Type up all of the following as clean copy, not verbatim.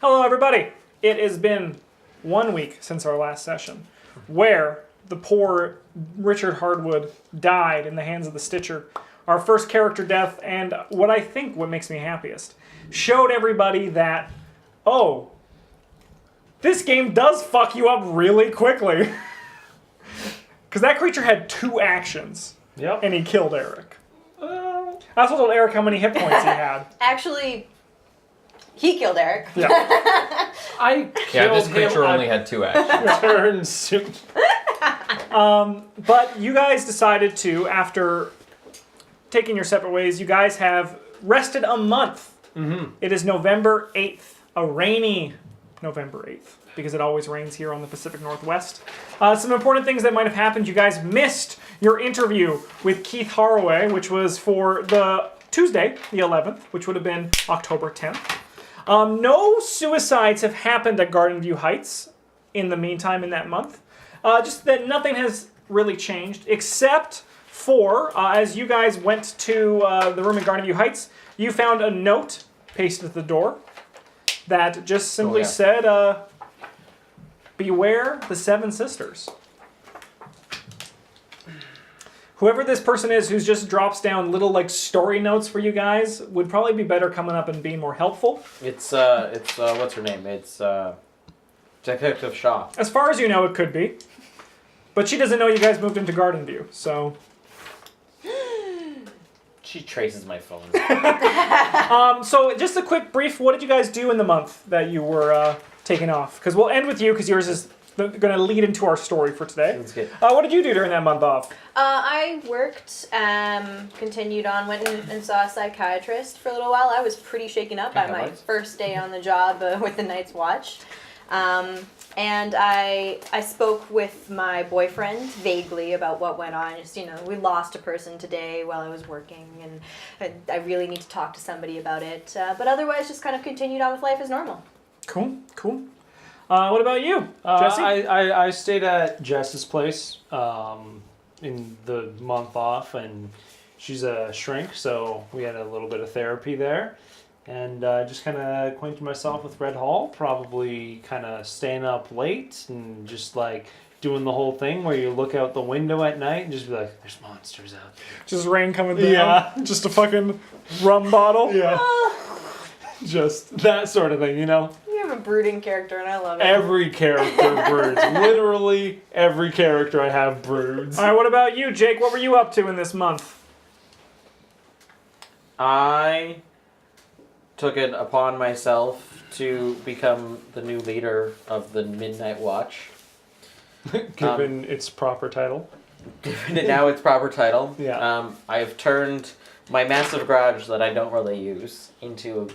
Hello, everybody. It has been 1 week since our last session, where the poor Richard Hardwood died in the hands of the Stitcher. Our first character death, and what makes me happiest, showed everybody that, oh, this game does fuck you up really quickly. Because that creature had 2 actions, and he killed Eric. I also told Eric how many hit points he had. Actually, he killed Eric. Yeah. This creature only had 2 actions. Turns. But you guys decided to, after taking your separate ways, you guys have rested a month. Mm-hmm. It is November 8th, a rainy November 8th, because it always rains here on the Pacific Northwest. Some important things that might have happened. You guys missed your interview with Keith Haraway, which was for the Tuesday, the 11th, which would have been October 10th. No suicides have happened at Garden View Heights in the meantime in that month. Just that nothing has really changed, except for, as you guys went to the room in Garden View Heights, you found a note pasted at the door that just simply said, beware the 7 sisters. Whoever this person is who just drops down little story notes for you guys would probably be better coming up and being more helpful. It's what's her name? It's Detective Shaw. As far as you know, it could be. But she doesn't know you guys moved into Garden View, so... She traces my phone. So just a quick brief, what did you guys do in the month that you were taking off? Because we'll end with you, because yours is going to lead into our story for today. That's good. What did you do during that month off? I worked, continued on, went and saw a psychiatrist for a little while. I was pretty shaken up by my first day on the job with the Night's Watch. And I spoke with my boyfriend vaguely about what went on. Just, we lost a person today while I was working, and I really need to talk to somebody about it. But otherwise, just kind of continued on with life as normal. Cool. What about you, Jesse? I stayed at Jess's place in the month off, and she's a shrink, so we had a little bit of therapy there. And just kind of acquainted myself with Red Hall, probably kind of staying up late and just doing the whole thing where you look out the window at night and just be like, there's monsters out there. Just rain coming down. Yeah. Just a fucking rum bottle. Yeah. Just that sort of thing, You have a brooding character, and I love it. Every character broods. Literally every character I have broods. All right, what about you, Jake? What were you up to in this month? I took it upon myself to become the new leader of the Midnight Watch. Given its proper title. Given it now its proper title. Yeah. I have turned my massive garage that I don't really use into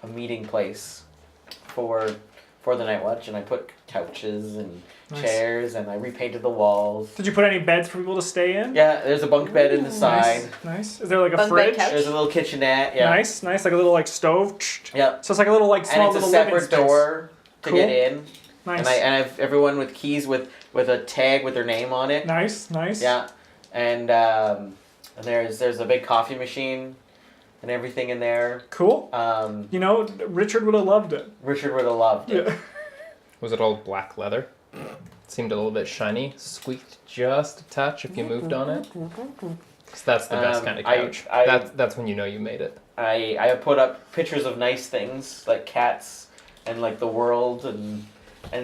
a meeting place for the Night Watch, and I put couches and chairs, and I repainted the walls. Did you put any beds for people to stay in? Yeah, there's a bunk bed in the side. Nice. Is there a Bunk fridge? bed couch? There's a little kitchenette. Yeah. Nice, like a little stove. Yeah. So it's like a little small and it's little a living separate space. door to get in. Nice. And I have everyone with keys with a tag with their name on it. Nice. Yeah. And there's a big coffee machine and everything in there. Cool. Richard would have loved it. Richard would have loved it. Yeah. Was it all black leather? Seemed a little bit shiny. Squeaked just a touch if you moved on it. 'Cause that's the best kind of couch. That's when you know you made it. I have put up pictures of nice things like cats and the world and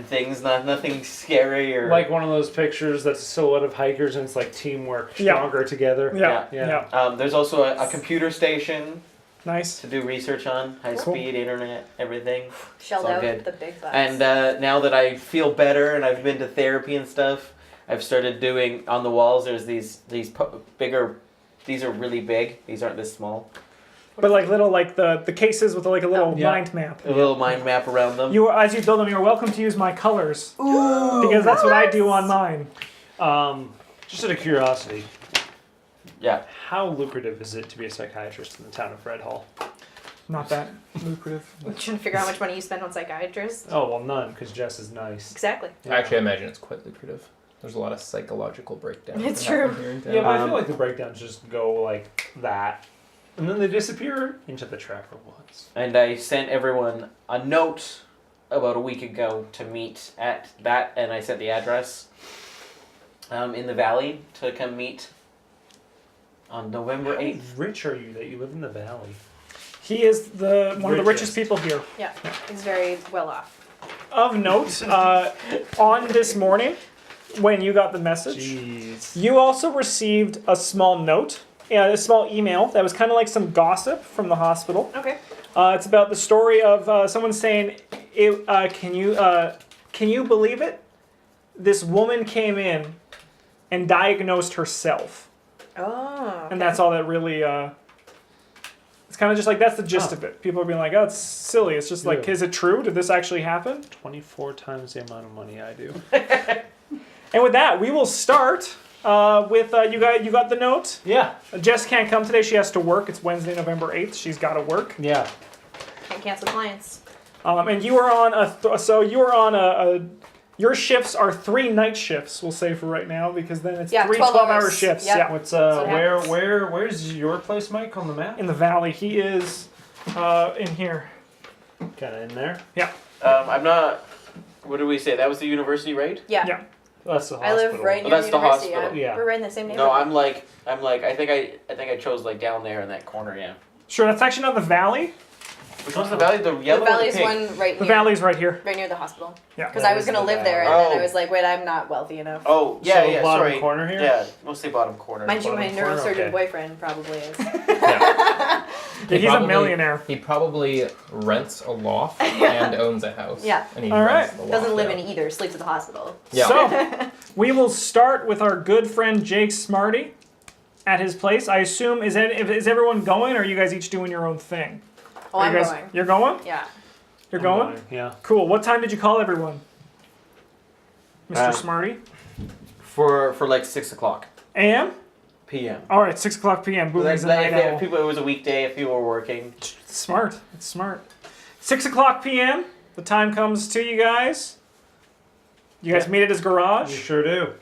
things. Nothing scary or like one of those pictures that's a silhouette of hikers and it's teamwork, stronger together. Yeah. There's also a computer station. Nice. To do research on high-speed internet, everything. Shelled out good. The big bucks. And now that I feel better and I've been to therapy and stuff, I've started doing on the walls. There's these bigger. These are really big. These aren't this small. But little the cases with a little mind map. A little mind map around them. As you build them, you're welcome to use my colors. Ooh, because that's what I do on mine. Just out of curiosity. Yeah. How lucrative is it to be a psychiatrist in the town of Red Hall? Not that lucrative. I'm trying to figure out how much money you spend on psychiatrists. Oh, well, none, because Jess is nice. Exactly. Yeah. Actually, I imagine it's quite lucrative. There's a lot of psychological breakdowns. It's true. Here in town. Yeah, but I feel like the breakdowns just go like that. And then they disappear into the Tracker Woods. And I sent everyone a note about a week ago to meet at that, and I sent the address in the valley to come meet on November 8th. How rich are you that you live in the valley? He is one of the richest people here. Yeah, he's very well off. Of note, on this morning, when you got the message, Jeez. you also received a small note, a small email that was kind of like some gossip from the hospital. Okay. It's about the story of someone saying, can you believe it? This woman came in and diagnosed herself. Oh. And that's all that really... it's kind of just like, that's the gist of it. People are being like, oh, it's silly. It's just like, is it true? Did this actually happen? 24 times the amount of money I do. And with that, we will start with, you got the note? Yeah. Jess can't come today. She has to work. It's Wednesday, November 8th. She's got to work. Yeah. Can't cancel clients. And you are on your shifts are 3 night shifts, we'll say for right now, because then it's 3 12 12-hour hours. shifts. Yep. Yeah. What's what where's your place, Mike, on the map? In the valley. He is in here. Kind of in there. Yeah. I'm not. What did we say? That was the university, right? Yeah. Yeah. That's the I hospital. live right near that's the the university. hospital. Yeah. We're right in the same neighborhood. No, I'm like. I think I chose like down there in that corner. Yeah. Sure, that's actually not the valley. Which one's the valley? The yellow. The valley's or the pink? one right The near, valley's right here. right near the hospital. Yeah. Because That I was is gonna the live there, and valley. then I Oh. was like, wait, I'm not wealthy enough. Oh yeah, So yeah. bottom Sorry. corner here? Yeah, we'll say bottom corner. Mind you, my bottom corner, neurosurgeon okay. boyfriend probably is. Yeah, he's a millionaire. He probably rents a loft and owns a house. Yeah. And he All right. rents the loft Doesn't live out. in either. Sleeps at the hospital. Yeah. So, we will start with our good friend Jake Smarty at his place. I assume, is everyone going, or are you guys each doing your own thing? Oh, Are I'm you guys, going. You're going? Yeah. You're I'm going? Yeah. Cool. What time did you call everyone? Mr. Smarty? For like 6 o'clock AM? p.m. All right, 6 o'clock p.m. Boom, he's a night owl. If it was a weekday, if people were working. It's smart. It's smart. 6 o'clock p.m. The time comes to you guys. You guys meet at his You garage. sure do.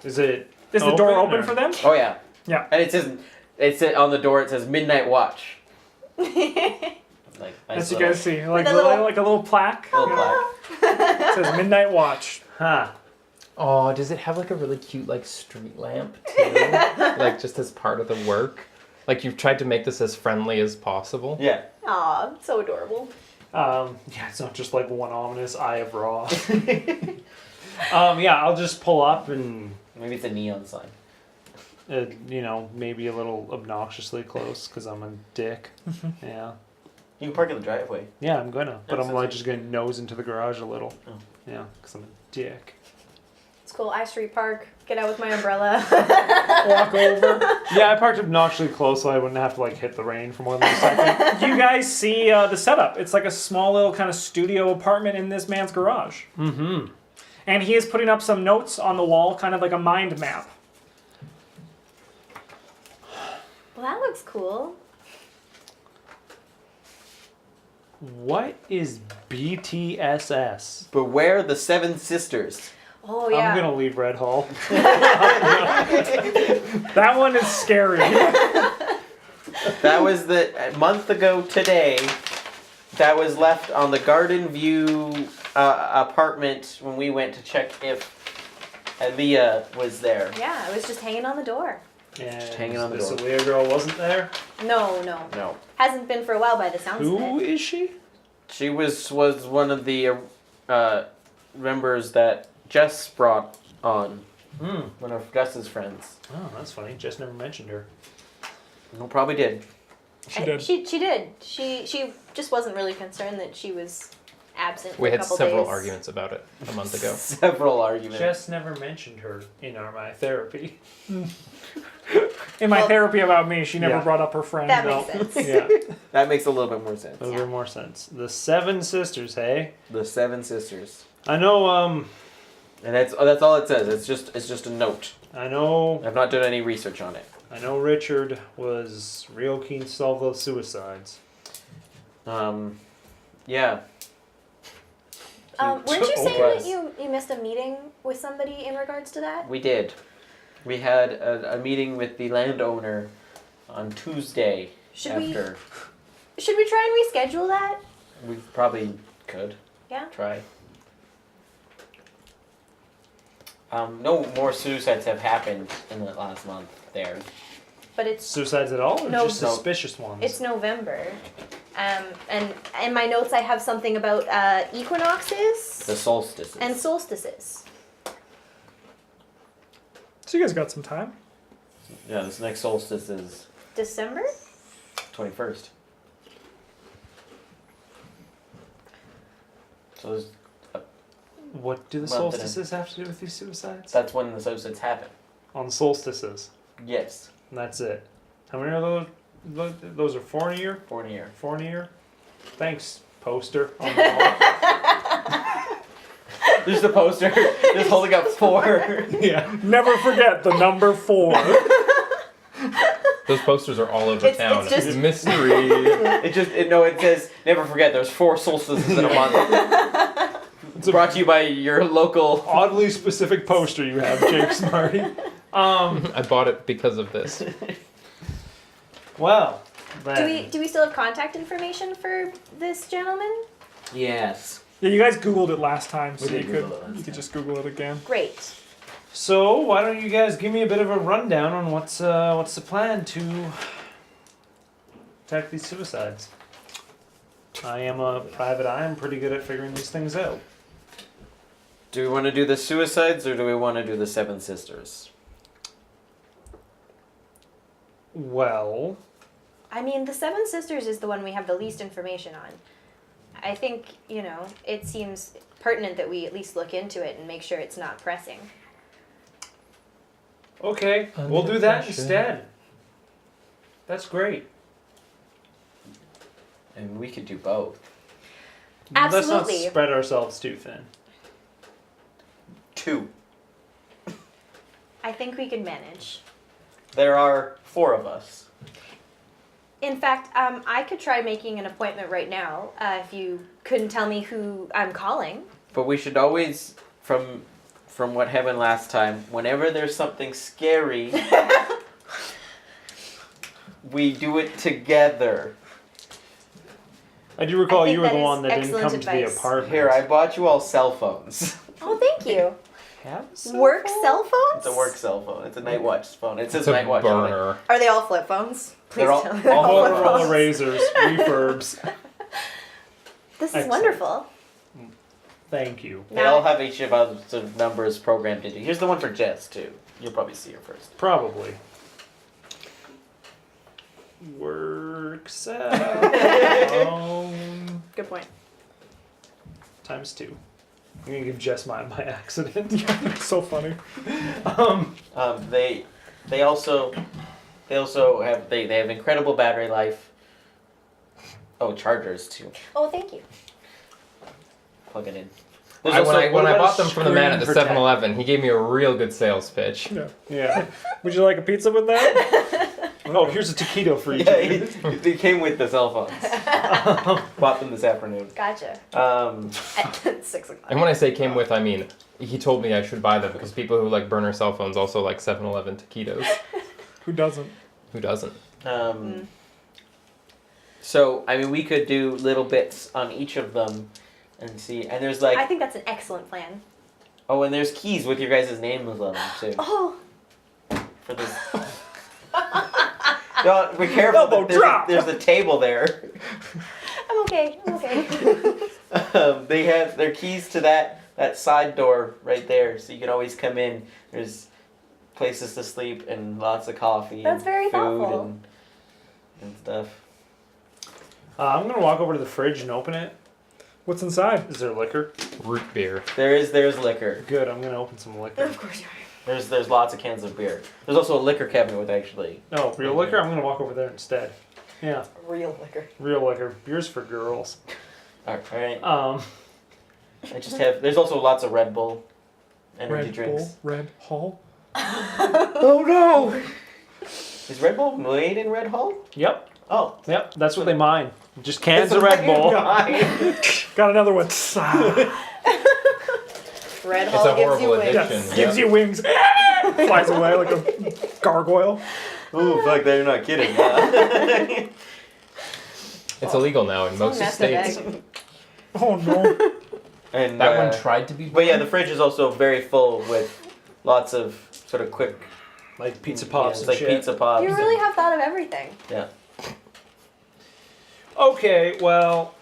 Is it? Is the door open or- for them? Oh yeah. Yeah. And it says on the door. It says midnight watch. Like nice As you little- guys see, like a little- like a little plaque. little plaque. It says Midnight Watch. Huh. Oh, does it have like a really cute like street lamp too? Like just as part of the work? Like you've tried to make this as friendly as possible? Yeah. Aw, so adorable. Yeah, it's not just like one ominous eye of Ra. Yeah, I'll just pull up and, Maybe it's a neon sign. maybe a little obnoxiously close because I'm a dick. Yeah. You can park in the driveway. Yeah, I'm gonna. But That's I'm like okay. just gonna nose into the garage a little. Oh. Yeah, because I'm a dick. It's cool. I Street Park. Get out with my umbrella. Walk over. Yeah, I parked obnoxiously close so I wouldn't have to like hit the rain for more than a second. You guys see the setup. It's like a small little kind of studio apartment in this man's garage. Mm-hmm. And he is putting up some notes on the wall, kind of like a mind map. Well, that looks cool. What is BTSS? Beware the Seven Sisters. Oh yeah. I'm gonna leave Red Hall. That one is scary. That was a month ago today. That was left on the Garden View apartment when we went to check if Aaliyah was there. Yeah, it was just hanging on the door. And hanging on the this door. Aaliyah girl wasn't there. No. No. Hasn't been for a while by the sounds of Who it. is she? She was one of the members that Jess brought on. Hmm. One of Gus's friends. Oh, that's funny. Just never mentioned her. No, probably did. She did. She did. She just wasn't really concerned that she was absent We for a had couple several days. arguments about it a month ago. Several arguments. Just never mentioned her in my therapy. In my Well, therapy about me, she never yeah. brought up her friend. That No. makes sense. Yeah, That makes a little bit more sense. a little more sense. The Seven Sisters, hey? The Seven Sisters. I know. And that's all it says. It's just a note. I know. I've not done any research on it. I know. Richard was real keen to solve those suicides. Yeah. Weren't you saying Yes. that you missed a meeting with somebody in regards to that? We did. We had a meeting with the landowner on Tuesday. Should after. Should we try and reschedule that? We probably could. Yeah. Try. No more suicides have happened in the last month there. But it's Suicides at all, or No. just No. suspicious ones? it's November. And in my notes I have something about equinoxes The solstices. and solstices. So you guys got some time. Yeah, this next solstice is December? 21st. So there's, What do the Month and a- solstices have to do with these suicides? that's when the solstices happen. On solstices. Yes, And that's it. How many are those? Those are 4 in a year? 4 in a year. 4 in a year? Thanks, poster on the wall. There's the poster just holding up 4. Yeah. Never forget the number 4. Those posters are all over It's town. just- Mystery. It says, never forget, there's 4 solstices in a month. It's brought to you by your local. Oddly specific poster you have, Jake Smarty. I bought it because of this. Well, then. Do we still have contact information for this gentleman? Yes. Yeah, you guys Googled it last time, so We you did could Google it last you could time. just Google it again. Great. So why don't you guys give me a bit of a rundown on what's the plan to attack these suicides? I am a private eye. I'm pretty good at figuring these things out. Do we want to do the suicides or do we want to do the 7 sisters? Well, I mean, the Seven Sisters is the one we have the least information on. I think, it seems pertinent that we at least look into it and make sure it's not pressing. okay, Under we'll do that pressure. instead. That's great. And we could do both. Let's Absolutely. not spread ourselves too thin. 2. I think we can manage. There are 4 of us. In fact, I could try making an appointment right now if you couldn't tell me who I'm calling. But we should always, from what happened last time, whenever there's something scary, we do it together. I do recall I think you were that the is one that didn't excellent come to the advice. apartment. Here, I bought you all cell phones. Oh, thank you. Have a cell Work phone? cell phones? It's a work cell phone. It's a night watch phone. It says It's a night watch on it. burner. Are they all flip phones? Please They're all- tell me they're all all flip flip Motorola phones. Razors, refurbs. This is Excellent. wonderful. Thank you. They all have each of us sort of numbers programmed into. Here's the one for Jess too. You'll probably see her first. Probably. Work cell phone Good point. times 2. I'm gonna give Jess mine by accident. It's so funny. They also have they have incredible battery life. Oh, chargers too. Oh, thank you. Plug it in. When There's also- I what about bought them from the man at the screen protect? 7-Eleven, he gave me a real good sales pitch. Yeah. Yeah. Would you like a pizza with that? Oh, here's a taquito for you. Yeah, they came with the cell phones. Bought them this afternoon. Gotcha. At 6 o'clock. And when I say came with, I mean he told me I should buy them because people who like burner cell phones also like 7-Eleven taquitos. Who doesn't? Who doesn't? So I mean, we could do little bits on each of them, and see. And there's I like, think that's an excellent plan. oh, and there's keys with your guys' names on them too. Oh, For this. Don't be careful. Elbow drop. There's a table there. I'm okay. I'm okay. They have their keys to that side door right there, so you can always come in. There's places to sleep and lots of coffee. That's and very food thoughtful. and stuff. I'm gonna walk over to the fridge and open it. What's inside? Is there liquor? Root beer. There's liquor. Good. I'm gonna open some liquor. Of course you are. There's lots of cans of beer. There's also a liquor cabinet with actually. No, real liquor. I'm gonna walk over there instead. Yeah, Real liquor. real liquor. Beer's for girls. All right. I I just have. There's also lots of Red Bull energy Red drinks. Bull, Red Hall. Oh no! Is Red Bull made in Red Hall? Yep. Oh. Yep. That's what they mine. Just cans of Red Bull. Got another one. Red It's Hall a gives you horrible wings. addiction. Yeah, gives you wings. Flies away like a gargoyle. Ooh, like they're not kidding. It's illegal now in most messed up states. egg. Oh no. And That one tried to be. But yeah, the fridge is also very full with lots of sort of quick Like pizza pops it's and like shit. pizza pops. You really have thought of everything. Yeah. Okay, well,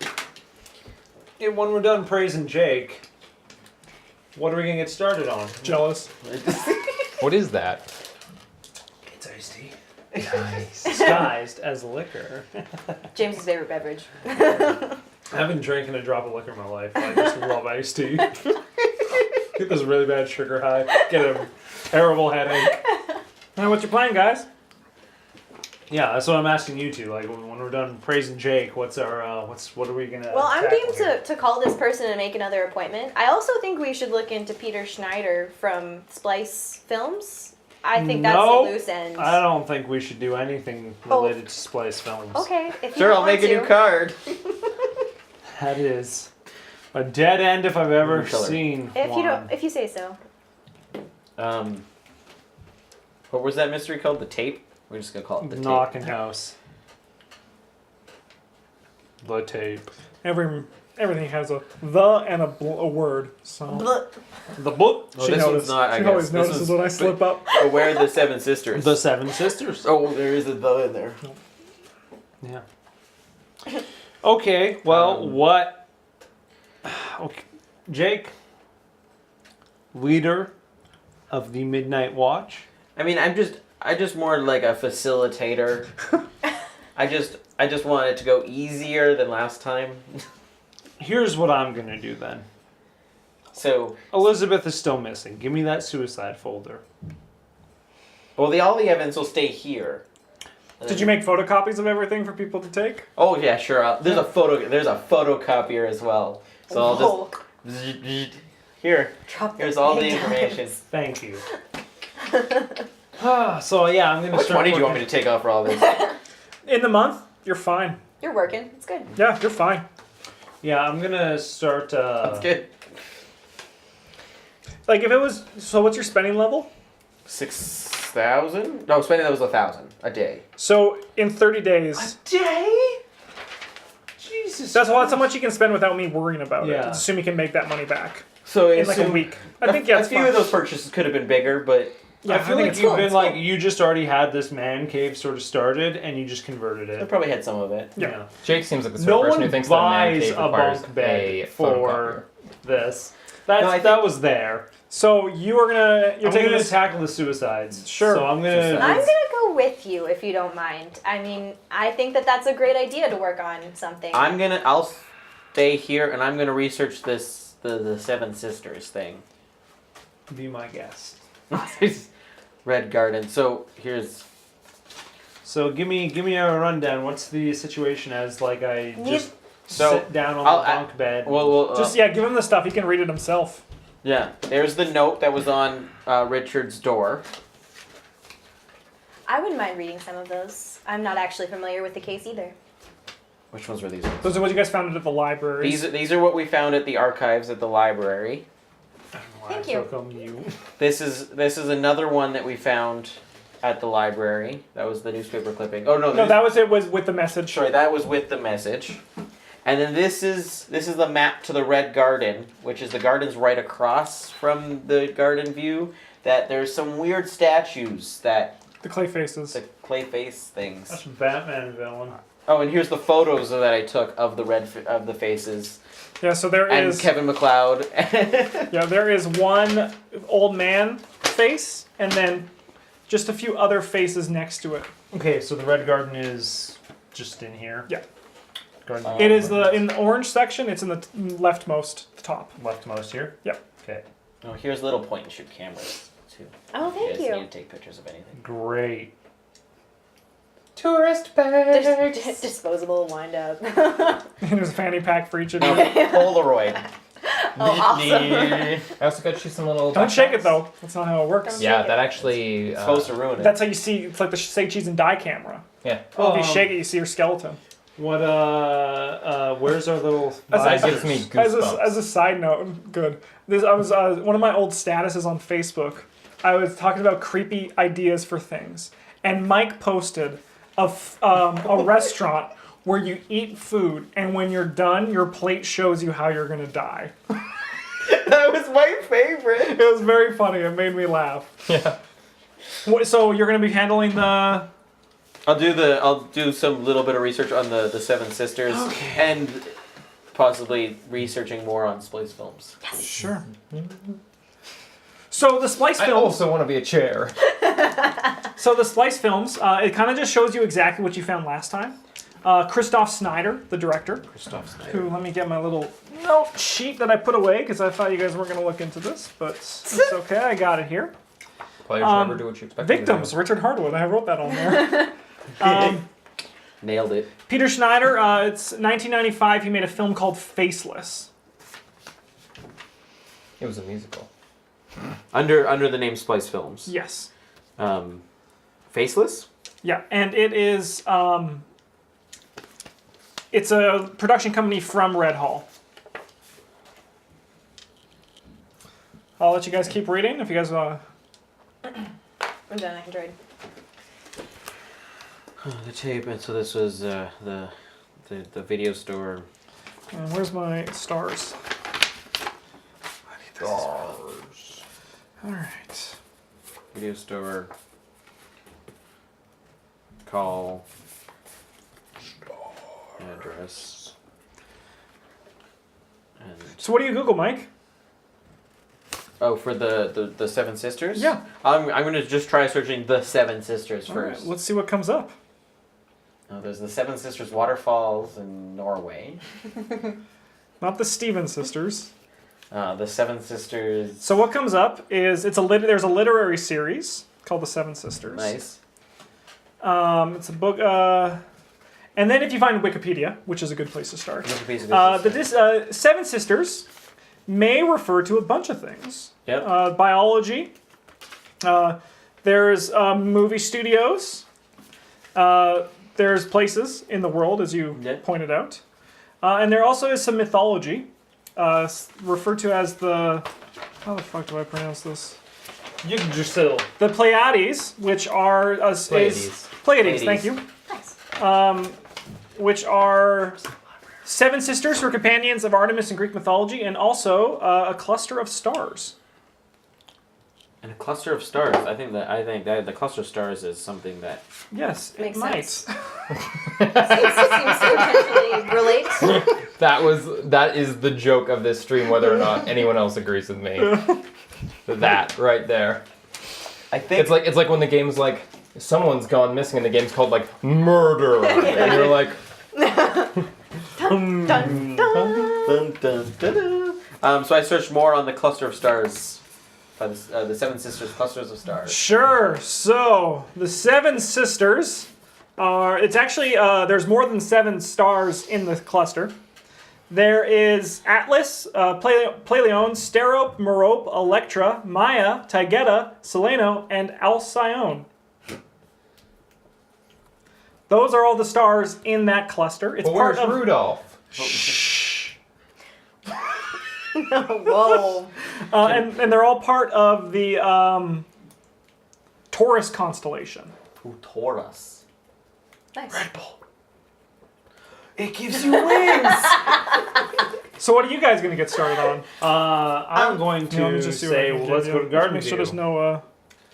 when we're done praising Jake, what are we gonna get started on? Jealous. What is that? It's iced tea. Nice. Disguised as liquor. James's favorite beverage. I haven't drinking a drop of liquor in my life. I just love iced tea. Get this really bad sugar high. Get a terrible headache. Now, what's your plan, guys? Yeah, that's what I'm asking you two. Like, when we're done praising Jake, what are we gonna? Well, I'm tackle game here? to call this person and make another appointment. I also think we should look into Peter Schneider from Splice Films. I think that's No, a loose end. I don't think we should do anything related to Splice Films. Okay, if you Sure, don't I'll make want a new to. card. That is a dead end if I've ever Killer. seen If one. you don't, if you say so. What was that mystery called? The tape? We're just gonna call it the tape. Knocking house. The tape. Everything has a the and a word. So The book. Oh, she this one's noticed. not, I She guess. always This notices one's- when I slip up. Where are the Seven Sisters? The Seven Sisters. Oh, there is a the in there. Yeah. Okay. Well, Um, what? Okay, Jake, leader of the Midnight Watch. I mean, I just more like a facilitator. I just want it to go easier than last time. Here's what I'm gonna do then. So, Elizabeth is still missing. Give me that suicide folder. well, all the evidence will stay here. Did you make photocopies of everything for people to take? Oh yeah, sure. There's a photocopier as well. So I'll Whoa. just here. Drop Here's the all the big information. dimes. Thank you. So yeah, I'm gonna Which start. money do you want me working- to take off for all this? In the month, you're fine. You're working. It's good. Yeah, you're fine. Yeah, I'm gonna start. That's good. Like if it was, so what's your spending level? 6,000? No, spending that was 1,000 a day. So in 30 days, Day? Jesus. that's how much you can spend without me worrying about it. Yeah. Assume you can make that money back So in like a week. I think a that's few fine. of those purchases could have been bigger, but Yeah, I feel think like it's you've cool. been It's like cool. you just already had this man cave sort of started, and you just converted I it. probably had some of it. Yeah. Jake seems like the sort No of person one who thinks that a man buys cave a requires bunk bed a for photocopier. this. No, I That think- was there. So you are you're I'm taking gonna this. tackle the suicides. Sure. So I'm gonna. I'm gonna go with you if you don't mind. I mean, I think that's a great idea to work on something. I'll stay here and I'm gonna research this the Seven Sisters thing. Be my guest. Red Garden. So here's So give me a rundown. What's the situation as like I just So, sit down on I'll- the bunk bed? well Just give him the stuff. He can read it himself. yeah. There's the note that was on Richard's door. I wouldn't mind reading some of those. I'm not actually familiar with the case either. Which ones were these? Those are what you guys found at the library. These are what we found at the archives at the library. Thank you. This is another one that we found at the library. That was the newspaper clipping. Oh no, No, that was it. Was with the message. sorry, that was with the message. And then this is the map to the Red Garden, which is the gardens right across from the garden view. That there's some weird statues that The clay faces. the clay face things. That's Batman villain. Oh, and here's the photos that I took of the faces Yeah. So there and is. Kevin McLeod. Yeah, there is one old man face, and then just a few other faces next to it. Okay, so the Red Garden is just in here. Yeah. Garden Oh. It is in the orange section. It's in the leftmost top. leftmost here. Yep. Okay. Oh, here's little point and shoot cameras too. Oh, If thank you guys you. need to take pictures of anything. Great. Tourist bags. Disposable wind up. There's a fanny pack for each of No, you. Polaroid. Oh, awesome. I also got you some little. Don't shake it backpacks. though. That's not how it works. Don't Yeah, shake that it. actually. It's supposed to ruin it. That's how you see. It's like the say cheese and die camera. Yeah. If you shake it, you see your skeleton. What where's our little As That gives me As goosebumps. a side note, good. I was one of my old statuses on Facebook. I was talking about creepy ideas for things, and Mike posted a restaurant where you eat food, and when you're done, your plate shows you how you're gonna die. That was my favorite. It was very funny. It made me laugh. Yeah. So you're gonna be handling the. I'll do some little bit of research on the Seven Sisters and possibly researching more on Splice films. Yes. Sure. So the Splice I films. also want to be a chair. So the Splice films, it kind of just shows you exactly what you found last time. Christoph Snyder, the director. Who, let me get my little note sheet that I put away because I thought you guys weren't going to look into this, but it's okay. I got it here. Players never do what you expect. Victims, Richard Hardwood. I wrote that on there. Nailed it. Peter Schneider, it's 1995. He made a film called Faceless. It was a musical. Under the name Splice Films. Yes. Faceless? Yeah, and it is... it's a production company from Red Hall. I'll let you guys keep reading if you guys want. I'm done. I can trade. The tape, and so this was the video store. And where's my stars? Stars. All right. Video store. Call. Address. And So what do you Google, Mike? oh, for the Seven Sisters? Yeah. I'm gonna just try searching the Seven Sisters All right, first. let's see what comes up. Oh, there's the Seven Sisters waterfalls in Norway. Not the Stevens sisters. The Seven Sisters. So what comes up is there's a literary series called The Seven Sisters. Nice. It's a book. And then if you find Wikipedia, which is a good place to start, Seven Sisters may refer to a bunch of things. Yep. Biology. There's movie studios. There's places in the world, as you pointed out. And there also is some mythology, referred to as the... How the fuck do I pronounce this? You can just still. The Pleiades, which are... Pleiades, thank you. Nice. Which are seven sisters who are companions of Artemis in Greek mythology, and also a cluster of stars. And a cluster of stars. I think that the cluster of stars is something that. Yes, Makes it might. sense. Seems to potentially relate. That is the joke of this stream, whether or not anyone else agrees with me. That right there. I think it's like when the game's like someone's gone missing and the game's called like Murder, and you're like. Dun, dun, dun. Dun, dun, dun, dun. So I searched more on the cluster of stars. By the Seven Sisters Clusters of Stars. Sure. So the Seven Sisters are. It's actually there's more than 7 stars in the cluster. There is Atlas, Pleione, Sterope, Merope, Electra, Maya, Taygeta, Seleno, and Alcyone. Those are all the stars in that cluster. It's Well, part where's of Rudolph? Whoa. and they're all part of the Taurus constellation. Ooh, Taurus. Nice. It gives you wings! So what are you guys going to get started on? I'm going let me to just see what I say, can well, give let's you. go to garden Make sure view. there's no.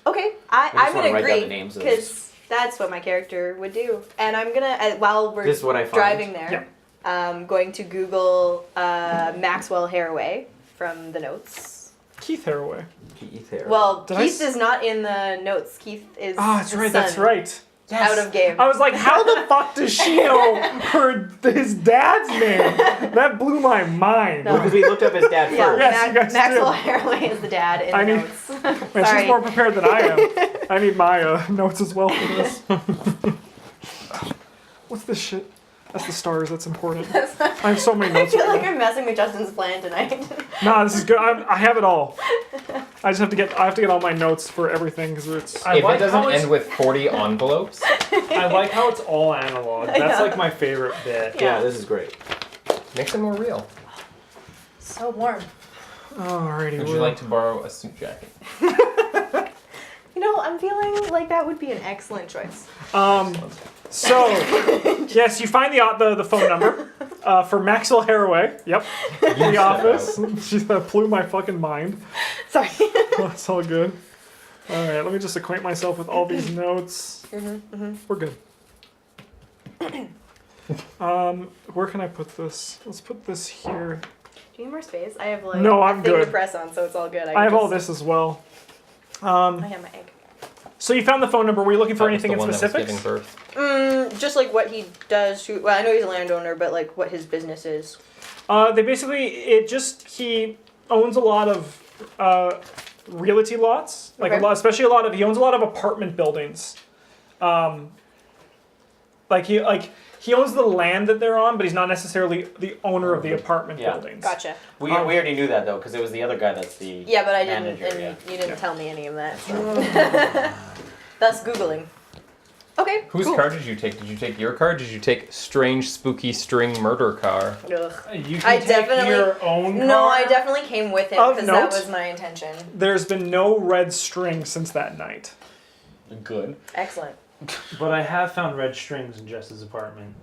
Okay, I just I'm wanna gonna write down agree the names of because that's what my character would do, and I'm gonna while we're This is what I find. driving there, I'm going to Google Maxwell Haraway from the notes. Keith Haraway. Keith Haraway. Well, Did I Keith is not in the notes. Keith is That's his right. son, That's right. out of game. I was like, how the fuck does she know his dad's name? That blew my mind. No. Because we looked up his dad Yeah, first. Yes, you guys Maxwell did. Haraway is the dad in I the need- notes. Man, Sorry. she's more prepared than I am. I need my notes as well for this. What's this shit? That's the stars. That's important. I have so many I notes. feel right like now. I'm messing with Justin's plan tonight. Nah, this is good. I have it all. I just have to get. I have to get all my notes for everything because it's. If like it doesn't how it's- end with 40 envelopes, I like how it's all analog. That's Yeah. like my favorite bit. Yeah, this is great. makes it more real. So warm. Alrighty. Would you like to borrow a suit jacket? You know, I'm feeling like that would be an excellent choice. So, yes, you find the phone number for Maxwell Haraway. Yep. In the office. She blew my fucking mind. Sorry. That's all good. All right, let me just acquaint myself with all these notes. We're good. Where can I put this? Let's put this here. Do you need more space? I have like No, a I'm thing good. to press on, so it's all good. I have all this as well. I have my egg. So you found the phone number. Were you looking for That was anything the in one that was specifics? giving birth. Just like what he does. Well, I know he's a landowner, but like what his business is. They basically he owns a lot of realty lots, like Okay. he owns a lot of apartment buildings. He owns the land that they're on, but he's not necessarily the owner of the apartment Yeah. buildings. Gotcha. We already knew that though, because it was the other guy that's the Yeah, but I didn't, manager. and Yeah. you didn't Yeah. tell me any of that. So. Thus Googling. Okay. Whose cool. car did you take? Did you take your car? Did you take strange, spooky string murder car? Ugh. You can I take definitely- your own car. No, I definitely came with him Of because note- that was my intention. There's been no red string since that night. Good. Excellent. But I have found red strings in Jess's apartment.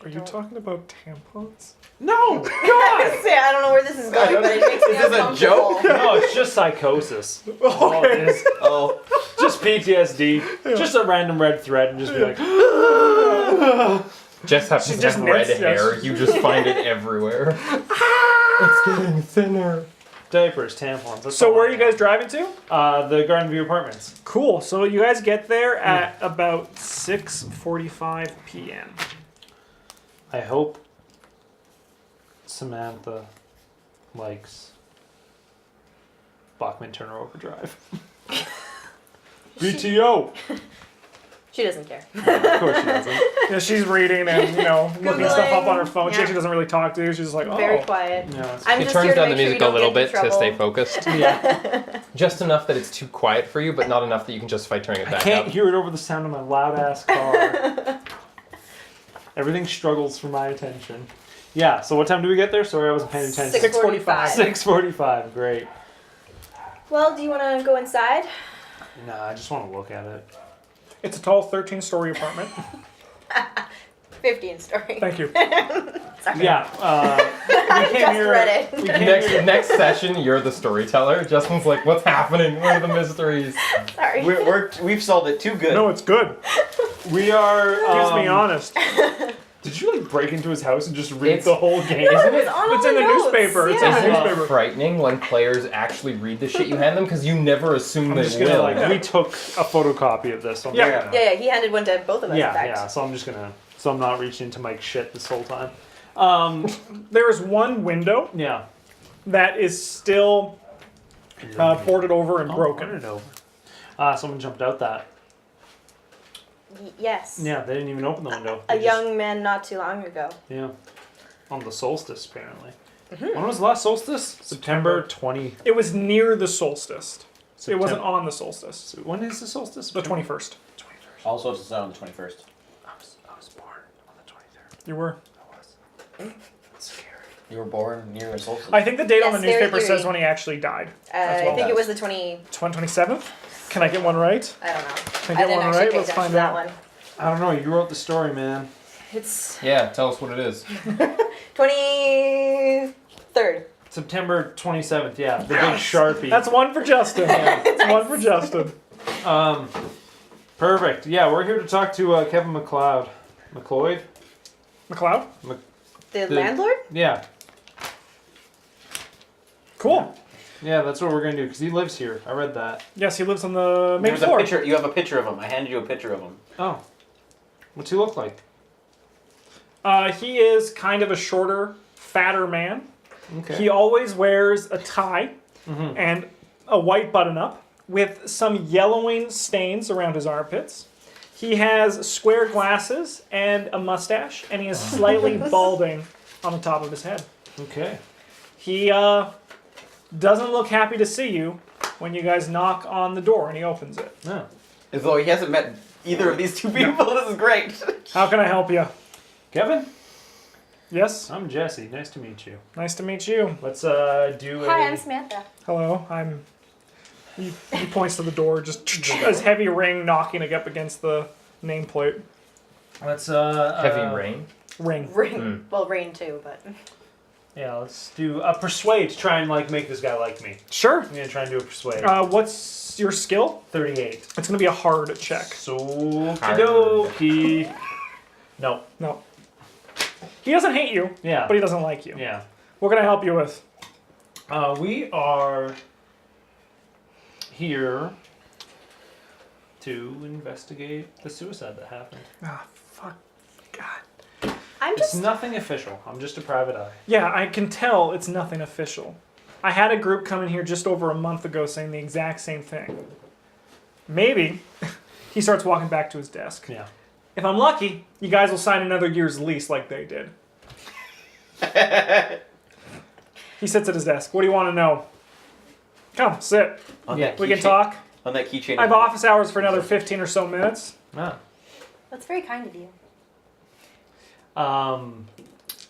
Are you talking about tampons? No! God! I don't know where this is going, but it makes me Is this a uncomfortable. No, it's just psychosis. All it is. Oh. Just PTSD. Just a random red thread and just be like, Jess happens She to just have red knits, yes. hair. You just find it everywhere. It's getting thinner. diapers, tampons. That's So all where I are you guys driving to? have. The Garden View Apartments. Cool. So you guys get there at about 6:45 p.m. I hope Samantha likes Bachman Turner Overdrive. BTO! She doesn't care. Of course she doesn't. Yeah, she's reading and looking stuff up on her phone. She Yeah. actually doesn't really talk to you. She's just like, oh. Very quiet. No, it's- I'm It just turns here to down the make sure music you a don't little get bit into to stay trouble. focused. yeah. Just enough that it's too quiet for you, but not enough that you can justify turning it I back can't up. hear it over the sound of my loud ass car. Everything struggles for my attention. Yeah, so what time do we get there? Sorry, I wasn't paying attention. 6:45. 6:45, great. Well, do you want to go inside? Nah, I just want to look at it. It's a tall 13-story apartment. 15 story. Thank you. Sorry. Yeah, we came Just here. read it. We came here. Next session, you're the storyteller. Justin's like, what's happening? What are the mysteries? Sorry. We've solved it too good. No, it's good. We are. Keeps me honest. Did you like break into his house and just read It's- the whole game? No, Isn't it was it- on all It's in the notes. newspaper. It's Yeah. in the Isn't newspaper. it frightening when players actually read the shit you hand them? Because you never assume I'm they just gonna will. like. We took a photocopy of this. So I'm Yeah. just gonna- Yeah, he handed one to both of us, in Yeah, fact. yeah. So I'm just gonna. So I'm not reaching into Mike's shit this whole time. There is one window Yeah. that is still boarded over and broken. Broken it over. Someone jumped out that. Yes. Yeah, they didn't even open the window. A They just- young man not too long ago. Yeah. On the solstice, apparently. When was the last solstice? September 20. It was near the solstice. It wasn't September- on the solstice. When is the solstice? The 21st. 21st. Also, it's on the 21st. I was born on the 23rd. You were. I was. That's scary. You were born near a solstice. I think the date on the Yes, very newspaper says eerie. when he actually died. I well. think it was the 20. 27th? Can I get one right? I don't know. Can I I get didn't one actually right? pay Let's attention find to that out. one. I don't know. You wrote the story, man. It's Yeah, tell us what it is. 23rd. September 27th. Yeah, the big Sharpie. That's one for Justin. That's one for Justin. Perfect. Yeah, we're here to talk to Kevin McLeod. McLeod? McLeod? The landlord? Yeah. Cool. Yeah, that's what we're gonna do because he lives here. I read that. Yes, he lives on the main There's floor. a picture. You have a picture of him. I handed you a picture of him. Oh, what's he look like? He is kind of a shorter, fatter man. Okay. He always wears a tie Mhm. and a white button-up with some yellowing stains around his armpits. He has square glasses and a mustache, and he is slightly balding on the top of his head. Okay. He doesn't look happy to see you when you guys knock on the door and he opens it. No. As though he hasn't met either of these two people. This is great. How can I help you? Kevin, Yes? I'm Jesse. Nice to meet you. Nice to meet you. Let's do a. Hi, I'm Samantha. Hello, I'm He points to the door, just as heavy ring knocking it up against the nameplate. Let's Heavy rain. Ring. Well, rain too, but. Yeah, let's do a persuade to try and like make this guy like me. Sure. I'm gonna try and do a persuade. What's your skill? 38. It's gonna be a hard check. So Kidoki. No. No. He doesn't hate you. Yeah. But he doesn't like you. Yeah. What can I help you with? We are here to investigate the suicide that happened. Ah, fuck. God. It's nothing official. I'm just a private eye. Yeah, I can tell it's nothing official. I had a group come in here just over a month ago saying the exact same thing. Maybe. He starts walking back to his desk. Yeah. If I'm lucky, you guys will sign another year's lease like they did. He sits at his desk. What do you want to know? Come, sit. We can talk. On that keychain. I have office hours for another 15 or so minutes. Ah. That's very kind of you.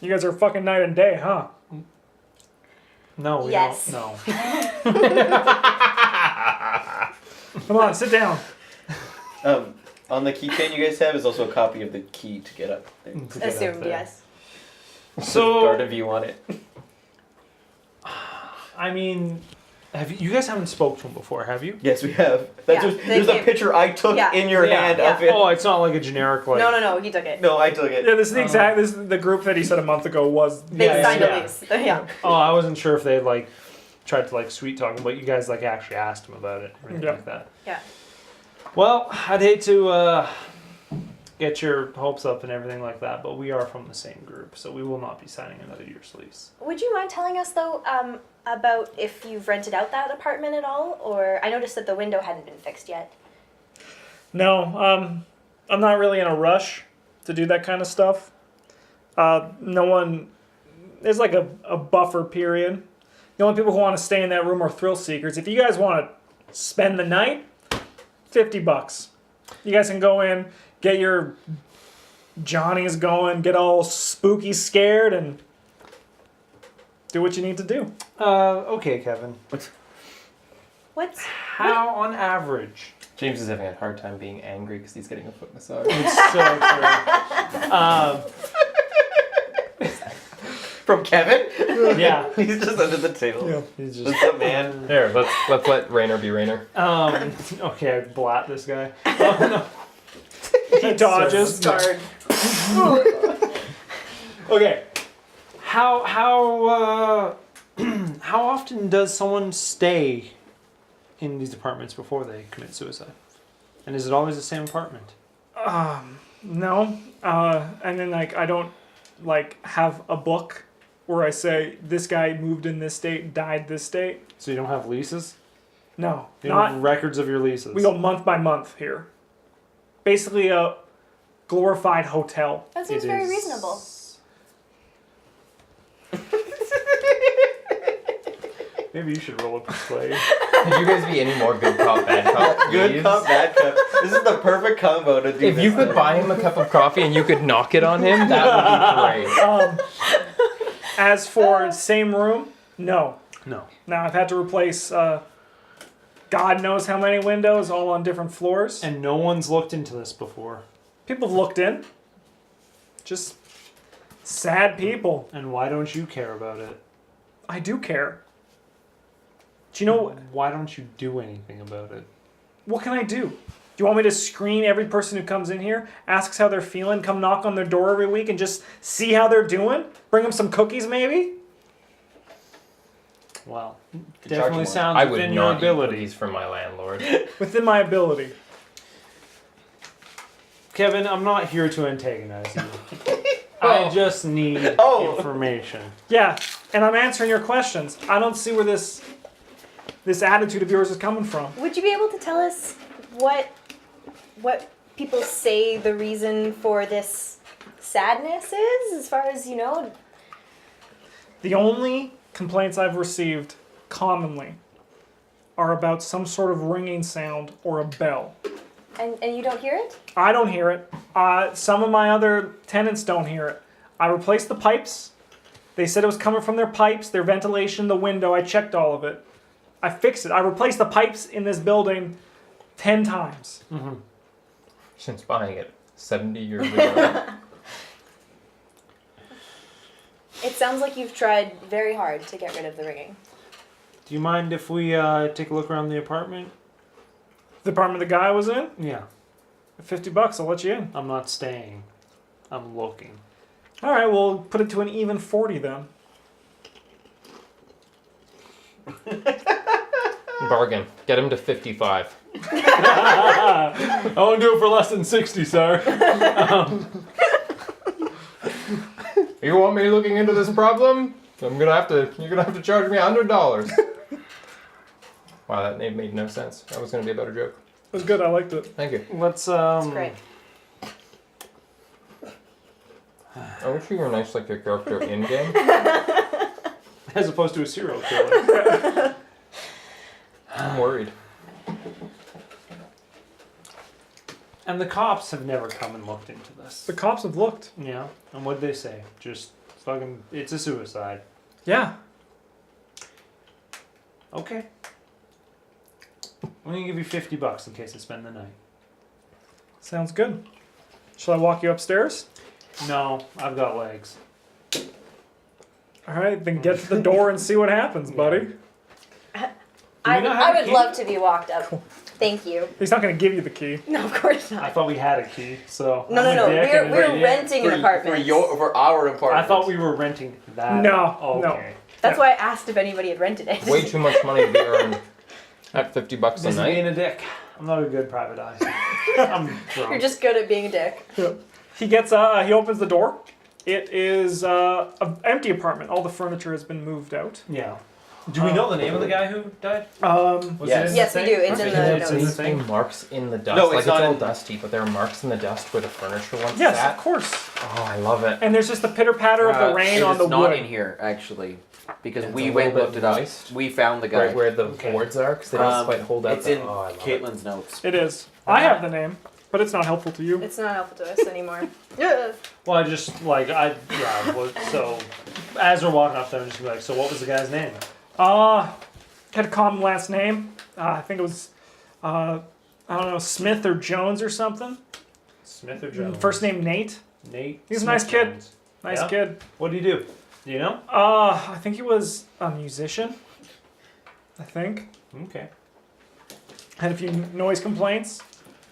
You guys are fucking night and day, huh? No, we Yes. don't. No. Come on, sit down. On the keychain you guys have is also a copy of the key to get up there. Assumed, yes. So, Guard view on it. I mean, you guys haven't spoke to him before, have you? Yes, we have. There's a picture I took in your hand of it. Oh, it's not like a generic like. No, he took it. No, I took it. Yeah, this is the exact. This is the group that he said a month ago was. They signed yeah. a lease. Yeah. Oh, I wasn't sure if they like tried to like sweet talk him, but you guys like actually asked him about it or anything like that. Yeah. Well, I'd hate to get your hopes up and everything like that, but we are from the same group, so we will not be signing another year's lease. Would you mind telling us though about if you've rented out that apartment at all, or I noticed that the window hadn't been fixed yet. No, I'm not really in a rush to do that kind of stuff. No one. There's like a buffer period. The only people who want to stay in that room are thrill seekers. If you guys want to spend the night, $50. You guys can go in, get your Johnnies going, get all spooky scared, and do what you need to do. Okay, Kevin. What's How on average? James is having a hard time being angry because he's getting a foot massage. It's so true. From Kevin? Yeah. He's just under the table. Yeah. He's What's up, man? Here, let's let Rainer be Rainer. Okay, I blat this guy. Oh, no. He dodges. guard? Okay. How often does someone stay in these apartments before they commit suicide? And is it always the same apartment? No. And then I don't have a book where I say this guy moved in this state, died this state. So you don't have leases? No, You don't have records of your leases? We go month by month here. Basically a glorified hotel. That seems very reasonable. Maybe you should roll a persuade. Could you guys be any more good cop, bad cop? Good please? cup, bad cup. This is the perfect combo to do If you could buy him a cup of coffee and you could knock it on him, that would be great. As for same room, no. No. Now I've had to replace God knows how many windows all on different floors. And no one's looked into this before. People have looked in. Just sad people. And why don't you care about it? I do care. Do you know Why don't you do anything about it? what can I do? Do you want me to screen every person who comes in here, asks how they're feeling, come knock on their door every week and just see how they're doing? Bring them some cookies maybe? Well, Could charge definitely more. sounds I would within your not eat ability. cookies from my landlord. Within my ability. Kevin, I'm not here to antagonize you. I just need information. Yeah, and I'm answering your questions. I don't see where this attitude of yours is coming from. Would you be able to tell us what people say the reason for this sadness is, as far as you know? The only complaints I've received commonly are about some sort of ringing sound or a bell. And you don't hear it? I don't hear it. Some of my other tenants don't hear it. I replaced the pipes. They said it was coming from their pipes, their ventilation, the window. I checked all of it. I fixed it. I replaced the pipes in this building 10 times. Mm-hmm. Since buying it 70 years ago. It sounds like you've tried very hard to get rid of the ringing. Do you mind if we take a look around the apartment? The apartment the guy was in, Yeah. $50, I'll let you in. I'm not staying. I'm looking. All right, we'll put it to an even 40 then. Bargain. Get him to 55. I won't do it for less than 60, sir. You want me looking into this problem? You're gonna have to charge me $100. Wow, that name made no sense. That was gonna be a better joke. It was good, I liked it. Thank you. Let's That's great. I wish you were nice like your character in game. as opposed to a serial killer. I'm worried. And the cops have never come and looked into this. The cops have looked. Yeah. And what'd they say? Just fucking, it's a suicide. Yeah. Okay. I'm gonna give you $50 in case I spend the night. Sounds good. Shall I walk you upstairs? No, I've got legs. All right, then get to the door and see what happens, buddy. I not have a would key? love to be walked up. Thank you. He's not going to give you the key. No, of course I not. thought we had a key, so. No. I'm a dick and We're an idiot. renting an apartment. For our apartment. I thought we were renting that. No, Okay. That's why I asked if anybody had rented it. Way too much money to be earned at $50 a This is night. being a dick. I'm not a good private eye. I'm drunk. You're just good at being a dick. He gets he opens the door. It is an empty apartment. All the furniture has been moved out. Yeah. Do we know the name of the guy who died? Was Yes. it in Yes, the we thing? do. It's in Okay. the It's notes. in Is there marks in the dust? No, like it's not all in- dusty, but there are marks in the dust where the furniture once Yes, sat. of course. Oh, I love it. And there's just the pitter patter of the rain on the It's not wood. in here actually, because It's we a went and little looked bit it up. moist. We found the guy. Right where the Okay. boards are, because they don't quite hold out. It's in oh, I love it. Caitlin's notes. It is. I have the name, but it's not helpful to you. It's not helpful to us anymore. Yeah. Well, I just, like, so, as we're walking up there, I'm just gonna be like, so what was the guy's name? Had a common last name. I think it was, I don't know, Smith or Jones or something. Smith or Jones? First name Nate. Nate. He's a Smith nice kid. Jones. Nice Yeah? kid. What do you do? Do you know? I think he was a musician. I think. Okay. Had a few noise complaints.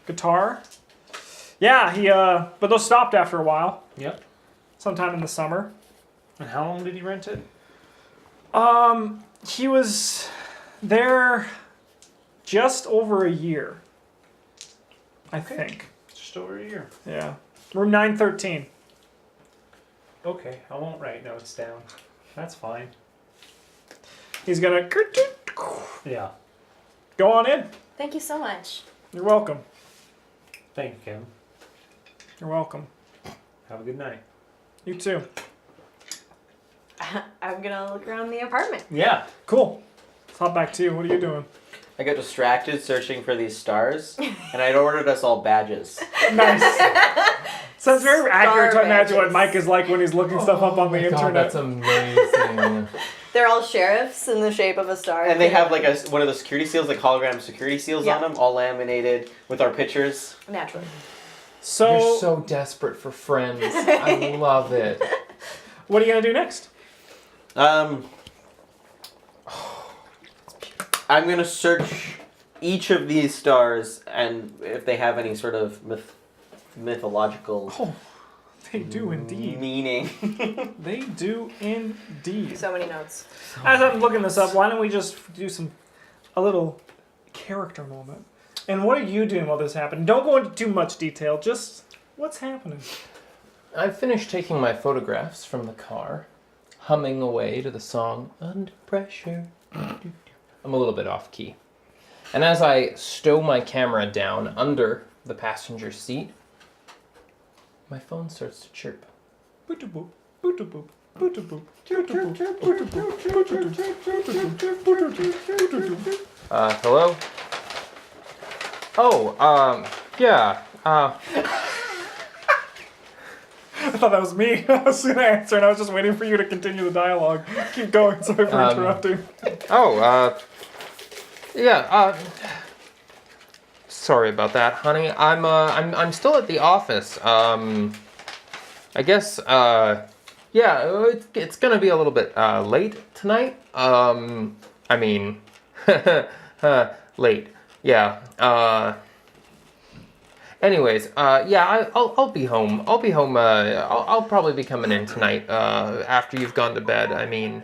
Guitar. Yeah, he but those stopped after a while. Yep. Sometime in the summer. And how long did he rent it? He was there just over a year. I think. Just over a year. Yeah. Room 913. Okay, I won't write notes down. That's fine. He's gonna Yeah. go on in. Thank you so much. You're welcome. Thank you, Kim. You're welcome. Have a good night. You too. I'm gonna look around the apartment. Yeah. Cool. Let's hop back to you. What are you doing? I got distracted searching for these stars, and I'd ordered us all badges. Nice. Sounds very accurate to imagine what badges. Mike is like when he's looking stuff up on the Oh my God, internet. that's amazing. They're all sheriffs in the shape of a star. And they have like one of the security seals, like hologram security seals Yeah. on them, all laminated with our pictures. Naturally. So, You're so desperate for friends. I love it. what are you gonna do next? I'm gonna search each of these stars and if they have any sort of mythological Oh, they do indeed. meaning. They do indeed. So many notes. As I'm looking this up, why don't we just do a little character moment? And what are you doing while this happened? Don't go into too much detail. Just what's happening. I finished taking my photographs from the car, humming away to the song Under Pressure. I'm a little bit off key. And as I stow my camera down under the passenger seat, my phone starts to chirp. Boot-a-boop, boot-a-boop, boot-a-boop, boot-a-boop, boot-a-boop, boot-a-boop, boot-a-boop. Hello? Oh, yeah, I thought that was me. I was going to answer, and I was just waiting for you to continue the dialogue. Keep going. Sorry for interrupting. Yeah. Sorry about that, honey. I'm still at the office. I guess. Yeah. It's gonna be a little bit late tonight. I mean, late. Yeah. Anyways, yeah, I'll be home. I'll be home. I'll probably be coming in tonight. After you've gone to bed. I mean.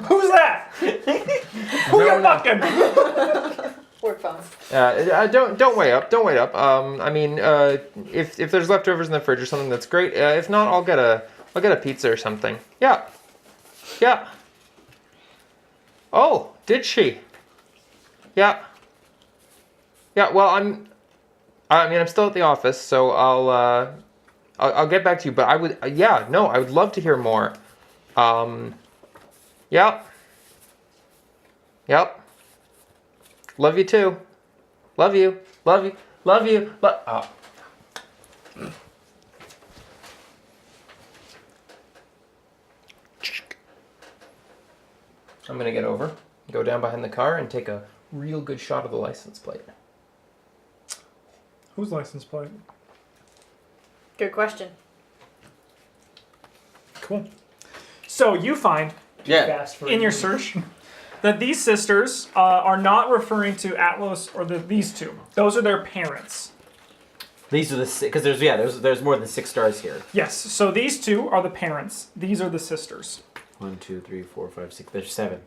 Who's that? Who you fucking? Work phone. Don't wait up. Don't wait up. I mean, if there's leftovers in the fridge or something, that's great. If not, I'll get a pizza or something. Yeah. Yeah. Oh, did she? Yeah. Yeah. Well, I'm still at the office, so I'll get back to you. But I would, yeah, no, I would love to hear more. Yep. Yep. Love you too. Love you. Love you. Love you. Oh. I'm gonna get over, go down behind the car, and take a real good shot of the license plate. Whose license plate? Good question. Cool. So you find in your You search that these sisters are not referring to Atlas or these two. Those are their parents. These are the because there's more than 6 stars here. Yes. So these two are the parents. These are the sisters. 1, 2, 3, 4, 5, 6. There's 7.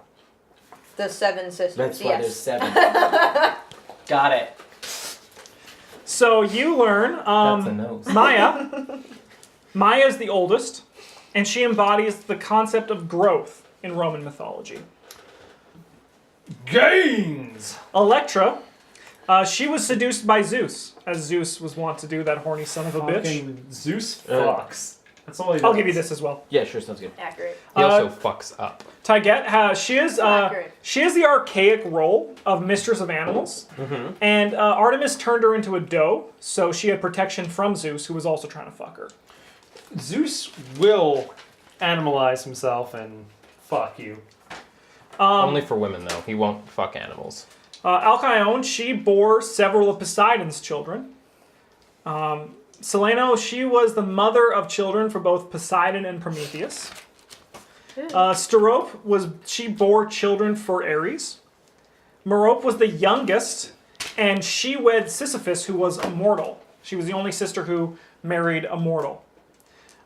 The 7 sisters. That's why yes. there's 7. Got it. So you learn That's a nose. Maya is the oldest, and she embodies the concept of growth in Roman mythology. Gains! Electra, she was seduced by Zeus, as Zeus was wont to do, that horny son of a bitch. Fucking Zeus fucks. That's all he does. I'll give you this as well. Yeah, sure, sounds good. Accurate. He also fucks up. Taget, she is the archaic role of mistress of animals, and Artemis turned her into a doe, so she had protection from Zeus, who was also trying to fuck her. Zeus will animalize himself and fuck you. Only for women, though. He won't fuck animals. Alcyone, she bore several of Poseidon's children. Seleno, she was the mother of children for both Poseidon and Prometheus. Sterope, she bore children for Ares. Merope was the youngest, and she wed Sisyphus, who was immortal. She was the only sister who married a mortal.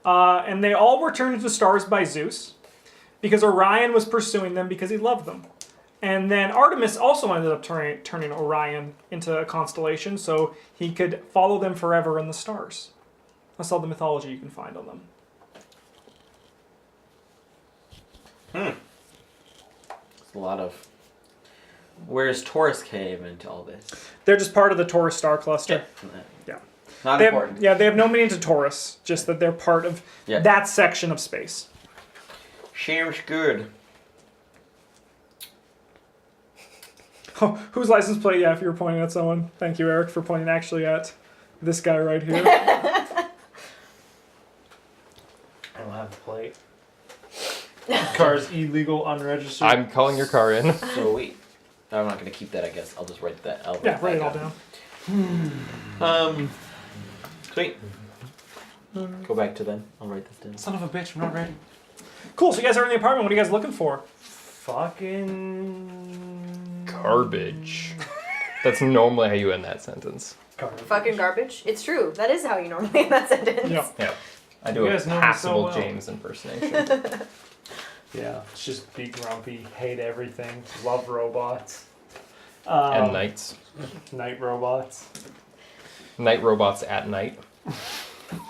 And they all were turned into stars by Zeus, because Orion was pursuing them because he loved them. And then Artemis also ended up turning Orion into a constellation so he could follow them forever in the stars. That's all the mythology you can find on them. It's a lot of... Where's Taurus came into all this? They're just part of the Taurus star cluster. Yeah. Not They important. have no meaning to Taurus, just that they're part of that section of space. Seems good. Oh, whose license plate? Yeah, if you were pointing at someone. Thank you, Eric, for pointing actually at this guy right here. I don't have the plate. Car's illegal, unregistered. I'm calling your car in. So wait. I'm not going to keep that, I guess. I'll just write that. Yeah, write it all down. Sweet. Go back to then. I'll write this down. Son of a bitch, I'm not ready. Cool, so you guys are in the apartment. What are you guys looking for? Fucking... Garbage. That's normally how you end that sentence. Garbage. Fucking garbage. It's true. That is how you normally end that sentence. Yeah. Yeah. I do You a guys know me so passable well. James impersonation. Yeah, it's just be grumpy, hate everything, love robots. And knights. Night robots. Night robots at night.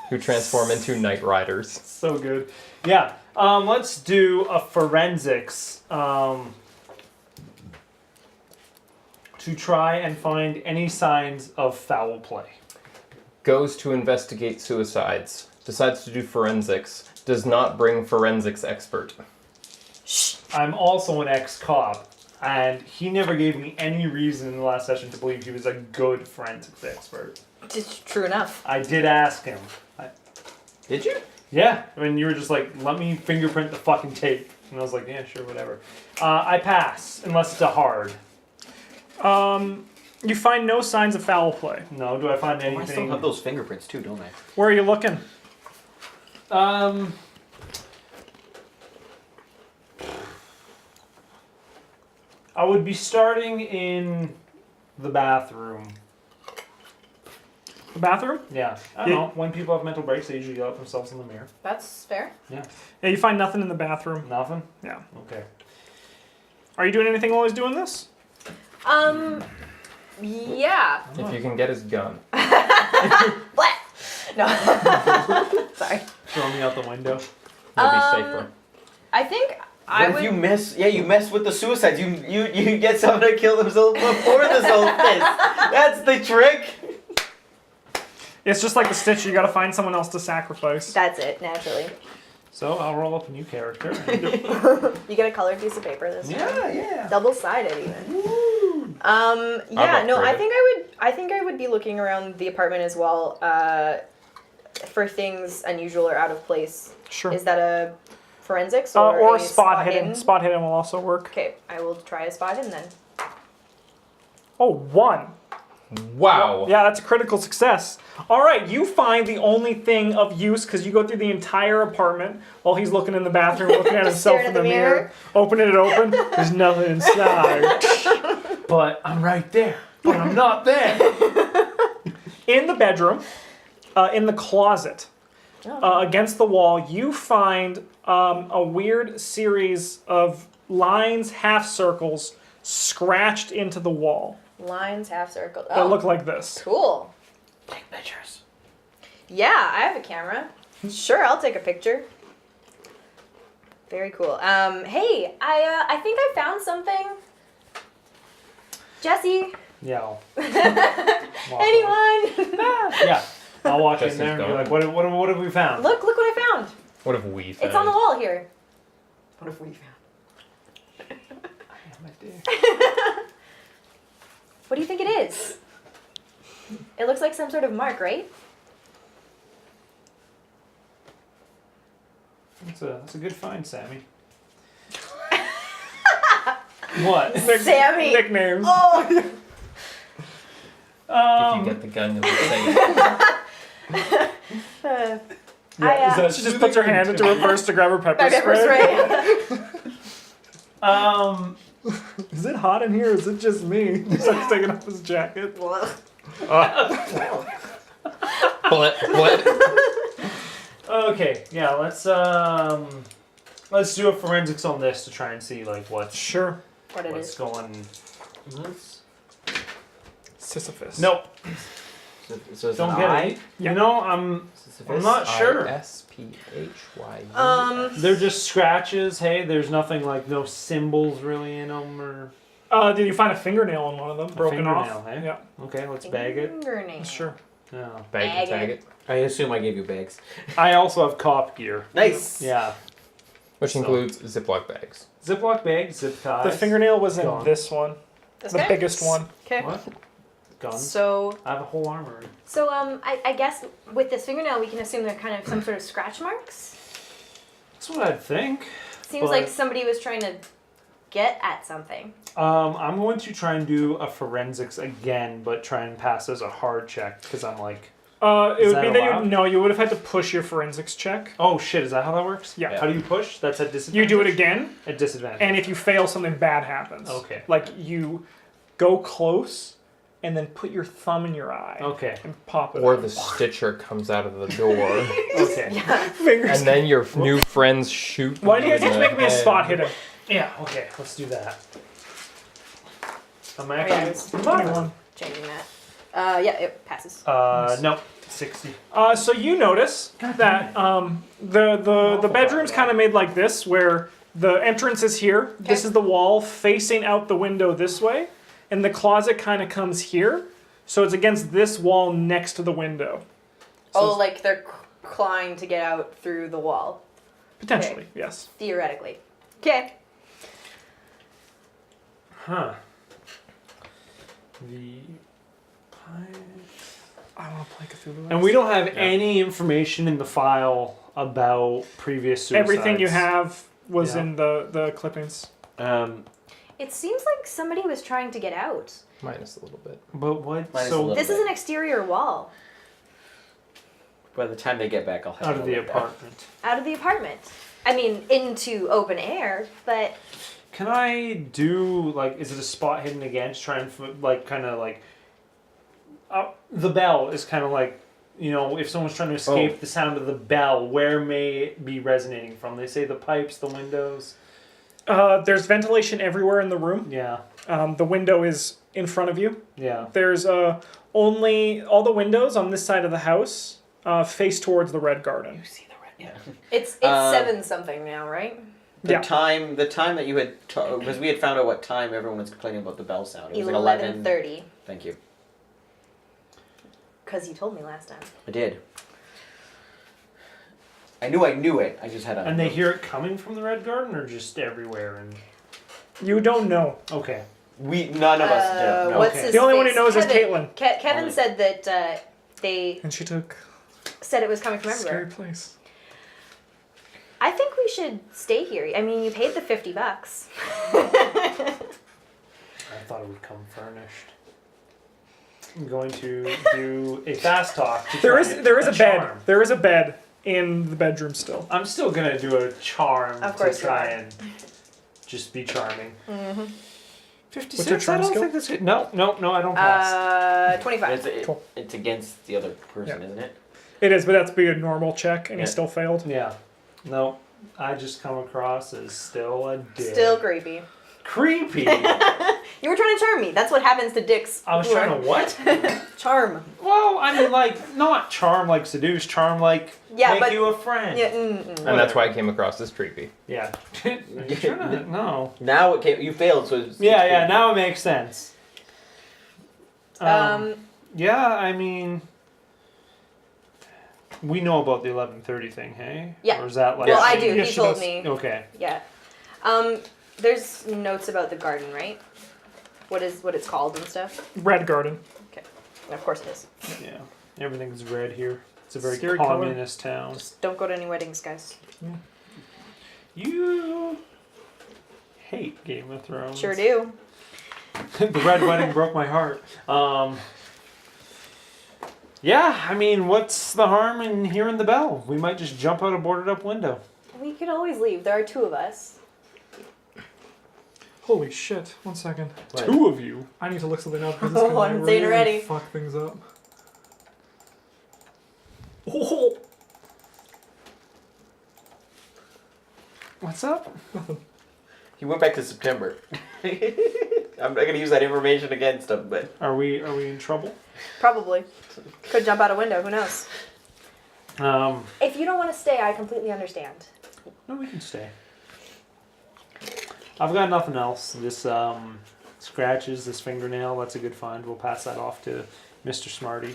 Who transform into night riders. So good. Yeah, let's do a forensics to try and find any signs of foul play. Goes to investigate suicides. Decides to do forensics. Does not bring forensics expert. I'm also an ex-cop, and he never gave me any reason in the last session to believe he was a good forensics expert. It's true enough. I did ask him. Did you? Yeah, I mean, you were just like, let me fingerprint the fucking tape. And I was like, yeah, sure, whatever. I pass, unless it's a hard. You find no signs of foul play. No, do I find I still anything? have those fingerprints too, don't I? Where are you looking? I would be starting in the bathroom. The bathroom? Yeah. I don't know. When people have mental breaks, they usually yell at themselves in the mirror. That's fair. Yeah. Yeah, you find nothing in the bathroom. Nothing? Yeah. Okay. Are you doing anything while he's doing this? Yeah. If you can get his gun. What? No. Sorry. Throw me out the window. That'd be safer. I think I What would. if you miss? Yeah, you mess with the suicides. You get someone to kill themselves before this whole this. That's the trick. It's just like the Stitch. You got to find someone else to sacrifice. That's it, naturally. So I'll roll up a new character. You get a colored piece of paper this time. yeah. Double-sided even. Yeah, I'll no, upgrade I think I would be looking around the apartment as well, for things unusual or out of place. Sure. Is that a forensics Or a spot hidden. Spot hidden will also work. Okay, I will try a spot hidden then. Oh, 1. Wow. Yeah, that's a critical success. All right, you find the only thing of use because you go through the entire apartment while he's looking in the bathroom, looking at Just himself staring in at the the mirror. mirror. Opening it open. There's nothing inside. But I'm right there. But I'm not there. In the bedroom, in the closet, against the wall, you find a weird series of lines, half circles, scratched into the wall Lines, half circled. that Oh, look like this. cool. Take pictures. Yeah, I have a camera. Sure, I'll take a picture. Very cool. Hey, I think I found something. Jesse, Yeah. anyone? Yeah. I'll walk in Jesse's there and be gone. like, what have we found? Look what I found. What have we found? It's on the wall here. What have we found? What do you think it is? It looks like some sort of mark, right? That's a good find, Sammy. What? Sammy. Nicknames. Oh, If you get the gun, you'll be safe. She just puts her hand into her purse to grab her pepper pepper spray. spray. Is it hot in here? Or is it just me? He starts taking off his jacket. What? Okay, yeah, let's do a forensics on this to try and see like what's Sure. What it what's is? going. Sisyphus. Nope, So it's don't an get eye? it. You know, I'm not sure. Sisphy. They're just scratches. Hey, there's nothing like no symbols really in them or. Did you find a fingernail in one of them? Broken off? fingernail, eh? Yeah. Okay, let's bag it. Fingernail. Sure. Yeah. Bag it, tag it. I assume I gave you bags. I also have cop gear. Nice. Yeah. Which includes Ziploc bags. Ziploc bag, zip ties. The fingernail was in Gone. this one. This The guy? biggest one. Okay. What? Guns. So, I have a whole armory. I guess with this fingernail, we can assume they're kind of some sort of scratch marks. That's what I'd think. Seems But- like somebody was trying to get at something. I'm going to try and do a forensics again, but try and pass as a hard check because I'm like, It Is would that be that allowed? you would have had to push your forensics check. oh shit, is that how that works? Yeah. How do you push? That's at disadvantage. You do it again, At disadvantage. and if you fail, something bad happens. Okay. Like you go close, and then put your thumb in your eye. Okay. And pop it. Or out. the stitcher comes out of the door. Okay. fingers. And then your new friends shoot. Why do you guys in each the make me a head. spot hidden? Yeah. Okay. Let's do that. I'm Oh, yeah, I actually. was 21. changing that. Yeah, it passes. No. 60. So you notice that the bedroom's kind of made like this, where the entrance is here. This Okay. is the wall facing out the window this way, and the closet kind of comes here. So it's against this wall next to the window. So Oh, it's- like they're clawing to get out through the wall, potentially, yes. theoretically. Okay. Huh. The. I want to play Cthulhu. And we don't have any information in the file about previous suicides? Everything you have was Yeah. in the clippings. It seems like somebody was trying to get out. Minus a little bit. But what? Minus a So little This is bit. an exterior wall By the time they get back, I'll have out it of the all laid out. apartment. out of the apartment. I mean, into open air, but Can I do like? Is it a spot hidden against? Try and like kind of like. The bell is kind of like, you know, if someone's trying to escape the sound of the bell, where may it be resonating from? They say the pipes, the windows. There's ventilation everywhere in the room. Yeah, The window is in front of you. yeah. There's only all the windows on this side of the house face towards the red garden. You see the red? Yeah. it's 7 something now, right? The Yeah. time that you had because we had found out what time everyone was complaining about the bell sound. It was like 11:30. Thank you. Because you told me last time. I did. I knew it. I just had a. And they hear it coming from the red garden, or just everywhere? And You don't know. okay, None of us do. No. What's Okay. his The only one who face? knows is Kevin. Caitlin. Kevin Only- said that they And she took said it was coming from a scary everywhere. place. I think we should stay here. I mean, you paid the $50. I thought it would come furnished. I'm going to do a fast talk. To There try is and- there is a bed. charm. There is a bed in the bedroom still. I'm still gonna do a charm Of to course you try are. and just be charming. Mm-hmm. 56. What's your charm I don't skill? think that's good. No, I don't pass. 25. It's against the other person, Yeah. isn't it? It is, but that's be a normal check, and he Yeah. still failed. Yeah. No, I just come across as still a dick. Still creepy. creepy. You were trying to charm me. That's what happens to dicks. I was who trying are- to what? charm. Well, I mean, like, not charm like seduce, charm like Yeah, make but you a friend. yeah, And that's why I came across as creepy. Yeah. You're trying to, no. Now it came. You failed, so. Yeah, now it makes sense. um, Yeah, I mean, we know about the 11:30 thing, hey? Yeah. Or is that like? well, I do. Yes, He she told does. me. Okay. Yeah. There's notes about the garden, right? What it's called and stuff. Red garden. Of course it is. Yeah. Everything's red here. It's a very Scary color. communist town. Just don't go to any weddings, guys. You hate Game of Thrones. Sure do. The Red Wedding broke my heart. Yeah, I mean, what's the harm in hearing the bell? We might just jump out a boarded up window. We could always leave. There are 2 of us. Holy shit! 1 second. What? 2 of you. I need to look something up because it's gonna I'm saying really already. fuck things up. Oh, What's up? He went back to September. I'm not gonna use that information against him, but Are we in trouble? Probably. Could jump out a window. Who knows? No, If you don't want to stay, I completely understand. we can stay. I've got nothing else. This scratches, this fingernail, that's a good find. We'll pass that off to Mr. Smarty.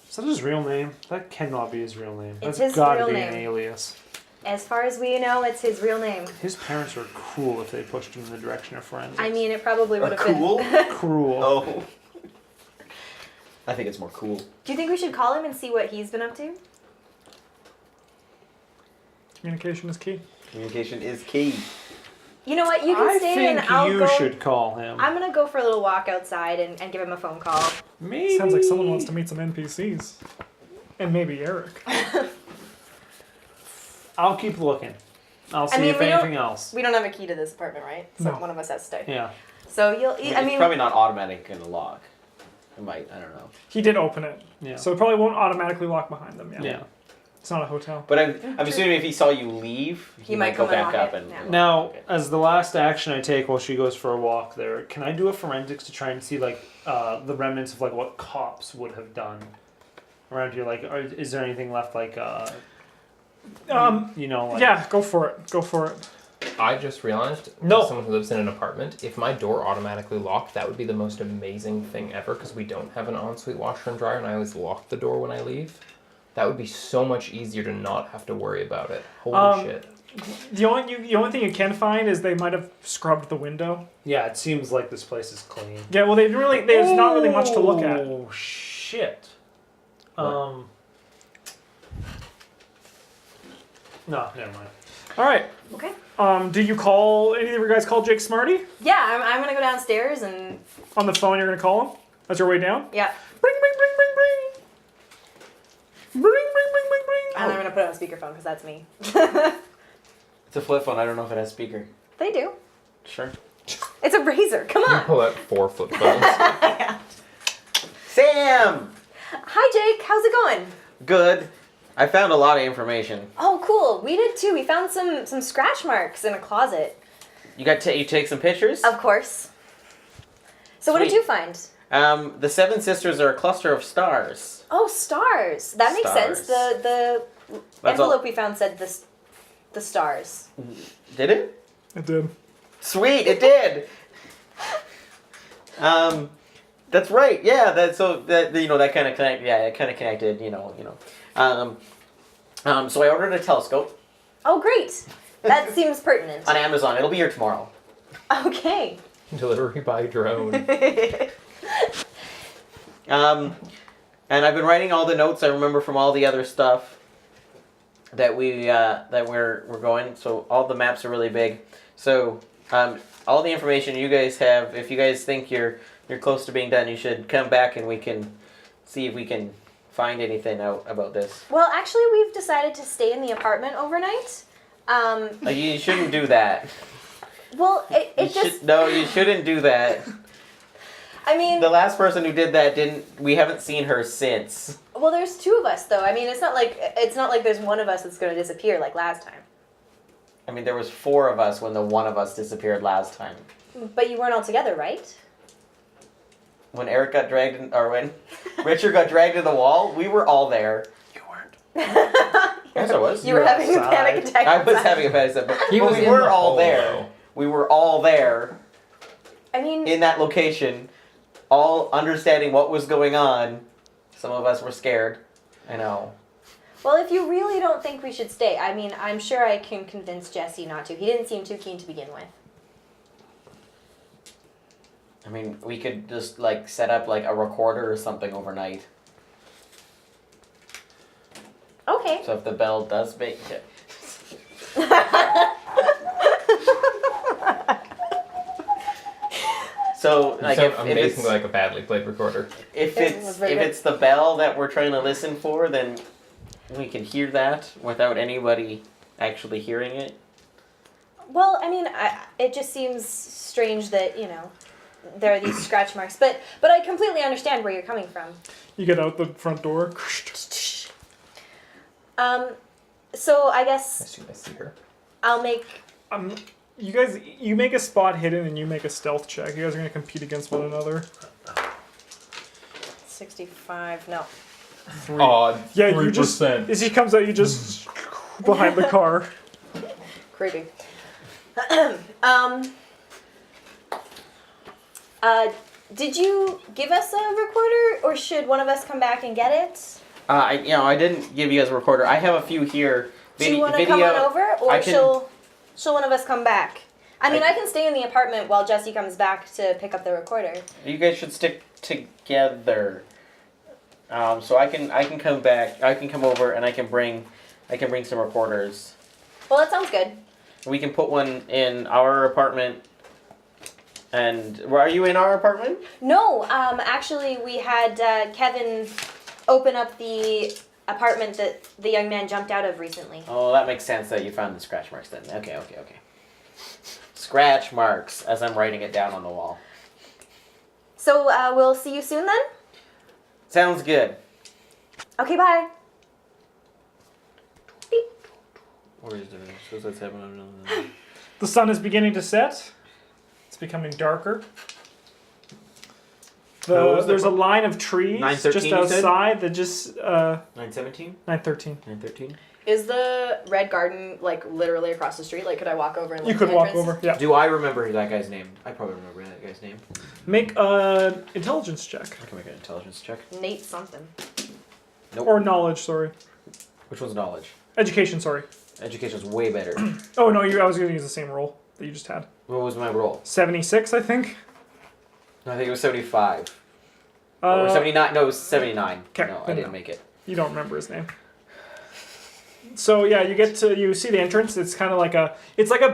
Is that his real name? That cannot be his real name. It's That's his gotta real be name. an alias. As far as we know, it's his real name. His parents were cool if they pushed him in the direction of forensics. I mean, it probably would have cool. been. Cruel. Oh. I think it's more cool. Do you think we should call him and see what he's been up to? communication is key. Communication is key. You know what? You can I stay think and I'll you go. should call him. I'm gonna go for a little walk outside and give him a phone call. Maybe. Sounds like someone wants to meet some NPCs, and maybe Eric. I'll keep looking. I'll see mean, if we don't- anything else. We don't have a key to this apartment, right? So No. one of us has to stay. Yeah. So you'll. It's I mean, probably not automatic in the lock. It might. I don't know. He did open it, Yeah. so it probably won't automatically lock behind them. Yeah. Yeah. It's not a hotel. But I'm assuming if he saw you leave, he might go come and back lock up it. and. Yeah. Now, Okay. as the last action I take while she goes for a walk there, can I do a forensics to try and see like the remnants of like what cops would have done around here? Like, is there anything left? Like, you know, like, Yeah, go for it. Go for it. I just realized, No. as someone who lives in an apartment, if my door automatically locked, that would be the most amazing thing ever, because we don't have an ensuite washer and dryer, and I always lock the door when I leave. That would be so much easier to not have to worry about it. Holy shit. The only thing you can find is they might have scrubbed the window. Yeah, it seems like this place is clean. Yeah, well, they didn't really. There's not really much to look at. Oh shit. What? No, never mind. All right. Okay. Do you call any of you guys call Jake Smarty Yeah, I'm gonna go downstairs and on the phone? You're gonna call him as your way down. yeah, Bring, bring, bring, bring, bring. Bring, bring, bring, bring, bring. and I'm gonna put it on speakerphone because that's me. It's a flip phone. I don't know if it has speaker. They do. Sure. It's a razor. Come You on. pull out 4 flip phones. Sam! Hi, Jake. How's it going? Good. I found a lot of information. Oh, cool. We did too. We found some scratch marks in a closet. You you take some pictures? Of course. So what did Sweet. you find? The Seven Sisters are a cluster of stars. Oh, stars. That makes sense. Stars. The That's envelope all. we found said the stars. Did it? It did. Sweet, it did. That's right. Yeah, that kind of connect. Yeah, it kind of connected. So I ordered a telescope Oh, great. That seems pertinent. on Amazon. It'll be here tomorrow. Okay. Delivery by drone. And I've been writing all the notes I remember from all the other stuff that we're going. So all the maps are really big. So all the information you guys have, if you guys think you're close to being done, you should come back and we can see if we can find anything out about this. Well, actually, we've decided to stay in the apartment overnight. You shouldn't do that. Well, You shouldn't do that. I mean, The last person who did that we haven't seen her since. well, there's 2 of us though. I mean, it's not like there's one of us that's going to disappear like last time. I mean, there was 4 of us when the one of us disappeared last time. But you weren't all together, right? When Eric got dragged in, or when Richard got dragged to the wall, we were all there. You weren't. Yes, I was. You were having a panic attack. I was outside. having a panic attack, but He was we in were the all hole, there. though. We were all there I mean, in that location, all understanding what was going on. Some of us were scared. I know. well, if you really don't think we should stay, I mean, I'm sure I can convince Jesse not to. He didn't seem too keen to begin with. I mean, we could just set up a recorder or something overnight. Okay. So if the bell does make it. So You sound if amazingly it's like a badly played recorder. if It was it's very if good. it's the bell that we're trying to listen for, then we can hear that without anybody actually hearing it. Well, I mean, it just seems strange that, there are these scratch marks. But I completely understand where you're coming from. You get out the front door. So I I guess assume I see her. I'll make... You guys, you make a spot hidden and you make a stealth check. You guys are going to compete against one another. 65, no. 3. Odd. Yeah, you just, 3%. as he comes out, you just behind the car. Creepy. Did you give us a recorder, or should one of us come back and get it? I didn't give you guys a recorder. I have a few here. Do you want to come on over, or I can- shall one of us come back? I mean, I can stay in the apartment while Jesse comes back to pick up the recorder. You guys should stick together. So I can come back. I can come over and I can bring some recorders. Well, that sounds good. We can put one in our apartment. And are you in our apartment? No, actually, we had Kevin open up the apartment that the young man jumped out of recently. Oh, that makes sense that you found the scratch marks then. Okay. Scratch marks, as I'm writing it down on the wall. So we'll see you soon then? Sounds good. Okay, bye. Beep. Where is it? The sun is beginning to set. It's becoming darker. What was the There's a pro- line of trees 9:13 just you said? outside that just 9:17? 9:13. 9:13? Is the red garden literally across the street? Could I walk over and You could walk over. Yeah. Do I remember that guy's name? I probably remember that guy's name. Make an intelligence check I can make an intelligence check. Nate something. Nope. or knowledge. Sorry, Which one's knowledge? education. Sorry. Education's way better. Oh no, I was going to use the same roll that you just had. What was my roll? 76, I think. No, I think it was 75. Or 79. No, it was 79. 'kay, No, I then didn't no. make it. You don't remember his name. So yeah, you see the entrance. It's kind of like a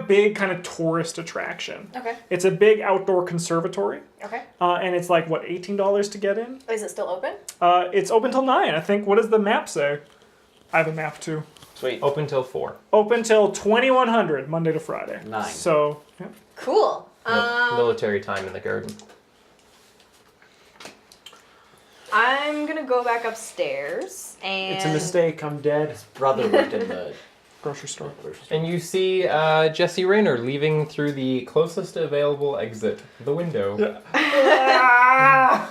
big kind of tourist attraction. Okay. It's a big outdoor conservatory, Okay. and it's like what, $18 to get in. Is it still open? It's open till 9. I think. What does the map say? I have a map too. Sweet. Open till 4. Open till 2100 Monday to Friday. 9. So yeah. Cool. Military time in the garden. I'm gonna go back upstairs and. It's a mistake. I'm dead. Brother worked in the Grocery store. And you see Jesse Rayner leaving through the closest available exit, the window. Yeah.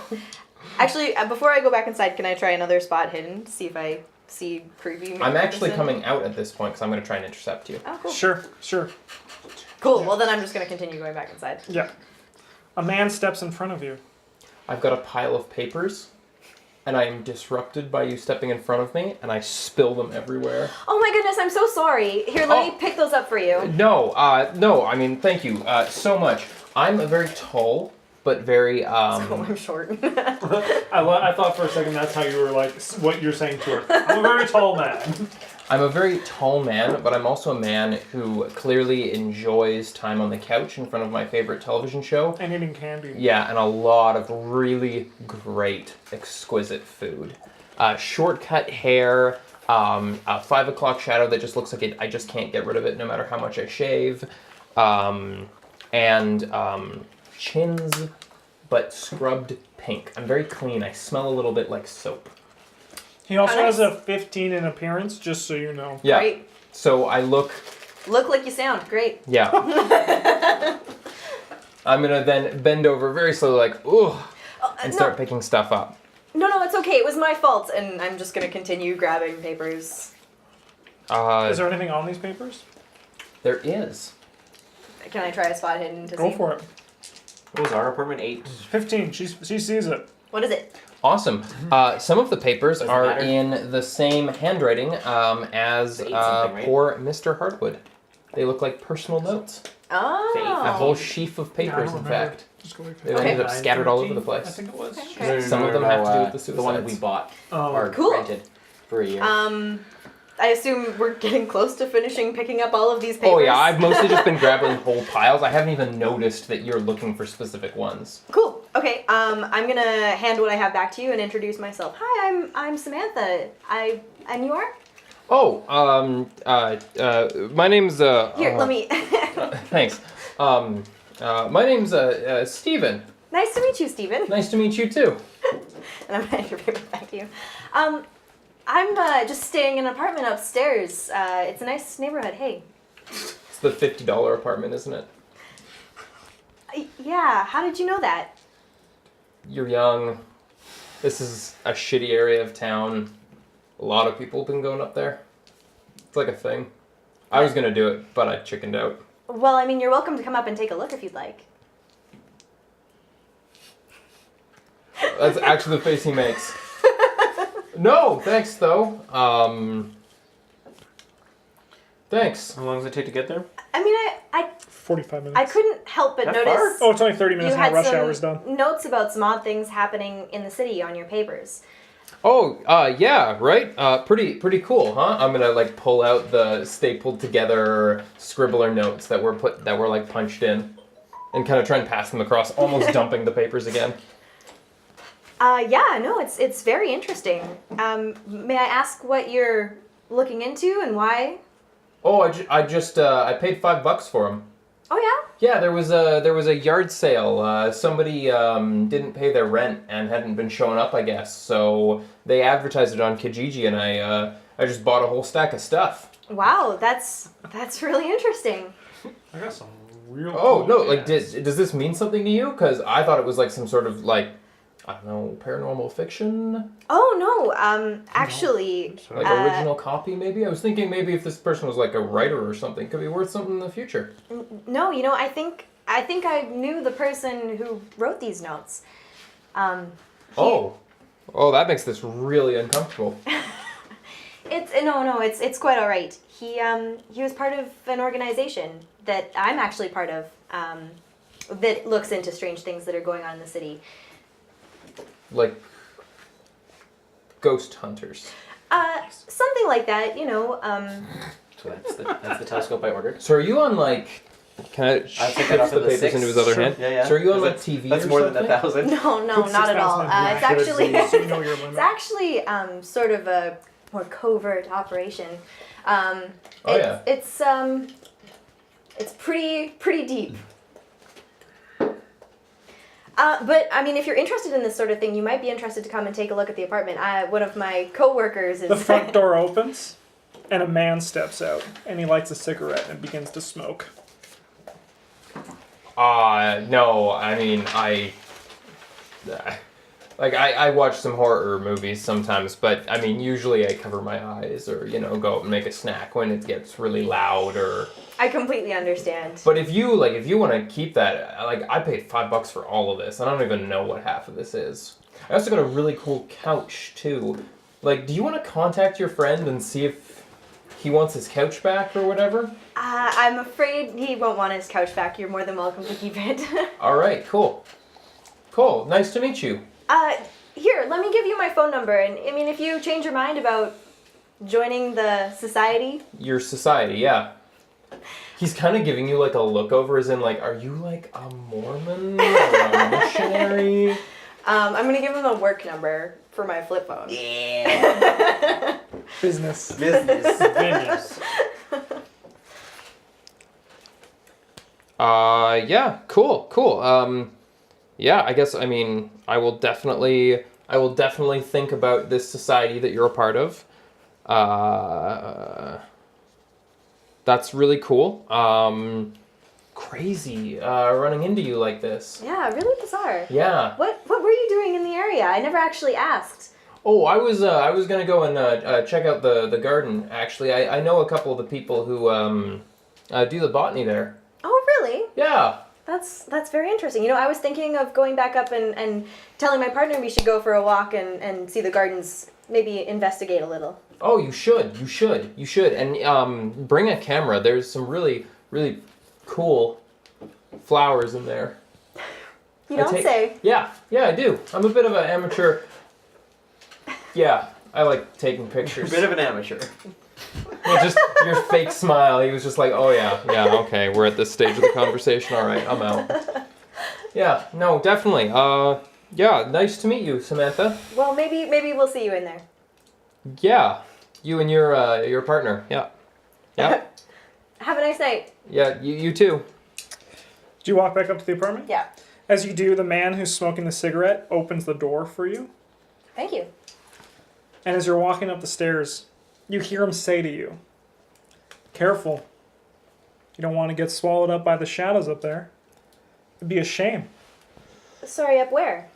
Actually, before I go back inside, can I try another spot hidden to see if I see preview? I'm actually person? coming out at this point because I'm going to try and intercept you. Oh, cool. Sure. Cool. Well, then I'm just gonna continue going back inside. Yeah. A man steps in front of you. I've got a pile of papers, and I am disrupted by you stepping in front of me, and I spill them everywhere. Oh my goodness, I'm so sorry. Here, let me pick those up for you. No, I mean, thank you so much. I'm a very tall, but very, Oh, I'm short. I thought for a second that's how you were like, what you're saying to her. I'm a very tall man. I'm a very tall man, but I'm also a man who clearly enjoys time on the couch in front of my favorite television show. And eating candy. Yeah, and a lot of really great, exquisite food. Shortcut hair, a 5 o'clock shadow that just looks like it. I just can't get rid of it no matter how much I shave. And chins, but scrubbed pink. I'm very clean. I smell a little bit like soap. He also Oh, nice. has a 15 in appearance, just so you know. Yeah. Great. So I look. Look like you sound. Great. Yeah. I'm gonna then bend over very slowly, like, ooh, and start picking stuff up. No, it's okay. It was my fault, and I'm just gonna continue grabbing papers. Is there anything on these papers? There is. Can I try a spot hidden to Go see? for it. What was our apartment? 8. 15. She sees it. What is it? Awesome. Some of the papers Doesn't are matter. in the same handwriting as It's 8 something, right? poor Mr. Hardwood. They look like personal notes. Oh. A whole sheaf of Yeah, I papers, don't in remember. fact. Just go like They that. ended up 9, scattered all over the 13, I place. think it was. Okay. Some of them have to do with the The one that we suicides. bought Oh. or Cool. rented for a year. I assume we're getting close to finishing picking up all of these papers. Oh yeah, I've mostly just been grabbing whole piles. I haven't even noticed that you're looking for specific ones. Cool. Okay. I'm gonna hand what I have back to you and introduce myself. Hi, I'm Samantha. And you are? Oh, my name's Here, let me. thanks. My name's Steven. Nice to meet you, Stephen. Nice to meet you too. And I'm gonna hand your paper back to you. I'm just staying in an apartment upstairs. It's a nice neighborhood. Hey. It's the $50 apartment, isn't it? Yeah. How did you know that? You're young. This is a shitty area of town. A lot of people have been going up there. It's like a thing. I was gonna do it, but I chickened out. Well, I mean, you're welcome to come up and take a look if you'd like. That's actually the face he makes. No, thanks though. Thanks. How long does it take to get there? I mean, I 45 minutes. I couldn't help but That notice far? Oh, it's only 30 minutes you now. had Rush some hour's done. notes about some odd things happening in the city on your papers. Oh, yeah, right. Pretty cool, huh? I'm gonna like pull out the stapled together scribbler notes that were like punched in, and kind of try and pass them across, almost dumping the papers again. Yeah, no, it's very interesting. May I ask what you're looking into and why? Oh, I paid $5 for them. Oh yeah. Yeah, there was a yard sale. Somebody didn't pay their rent and hadn't been showing up, I guess. So they advertised it on Kijiji, and I just bought a whole stack of stuff. Wow, that's really interesting. I got some real. Oh cool no! Like, ads. does this mean something to you? Because I thought it was like some sort of like, I don't know, paranormal fiction, Oh no, actually, like original copy maybe. I was thinking maybe if this person was like a writer or something, it could be worth something in the future. no, I think I knew the person who wrote these notes. Oh, that makes this really uncomfortable. It's quite all right. He was part of an organization that I'm actually part of, that looks into strange things that are going on in the city. Like ghost hunters. Something like that, you know. So that's the telescope I ordered. So are you on like? Can I I took it fix off the of the papers 6. into his other Sure. hand? Yeah. So are you on Is like it- TV That's or more something? than 1,000. No, Put not at all. 6,000 in It's actually so you know your limit. it's actually sort of a more covert operation. It's pretty deep. But I mean, if you're interested in this sort of thing, you might be interested to come and take a look at the apartment. One of my coworkers is. The front door opens, and a man steps out, and he lights a cigarette and begins to smoke. No, I mean, I watch some horror movies sometimes, but I mean, usually I cover my eyes or, you know, go out and make a snack when it gets really loud or... I completely understand. But if you want to keep that, I paid $5 for all of this. I don't even know what half of this is. I also got a really cool couch, too. Like, do you want to contact your friend and see if he wants his couch back or whatever? I'm afraid he won't want his couch back. You're more than welcome to keep it. All right, cool. Cool, nice to meet you. Here, let me give you my phone number. And I mean, if you change your mind about joining the society. Your society, yeah. He's kind of giving you like a look over as in like, are you like a Mormon or a missionary? I'm going to give him a work number for my flip phone. Yeah. Business. Business. Yeah, cool. Yeah, I guess, I mean, I will definitely think about this society that you're a part of. That's really cool. Crazy, running into you like this. Yeah, really bizarre. Yeah. What were you doing in the area? I never actually asked. Oh, I was gonna go and check out the garden, actually. I know a couple of the people who, do the botany there. Oh, really? Yeah. That's very interesting. You know, I was thinking of going back up and telling my partner we should go for a walk and see the gardens, maybe investigate a little. Oh, you should. And bring a camera. There's some really, really cool flowers in there. You don't say. Yeah, I do. I'm a bit of an amateur. Yeah, I like taking A pictures. bit of an amateur. Well, just your fake smile. He was just like, oh yeah, okay, we're at this stage of the conversation. All right, I'm out. Yeah, no, definitely. Yeah, nice to meet you, Samantha. Well, maybe we'll see you in there. Yeah, you and your partner. Yeah. Have a nice night. Yeah, you too. Do you walk back up to the apartment? Yeah. As you do, the man who's smoking the cigarette opens the door for you. Thank you. And as you're walking up the stairs, you hear him say to you, "Careful. You don't want to get swallowed up by the shadows up there. It'd be a shame." Sorry, up where?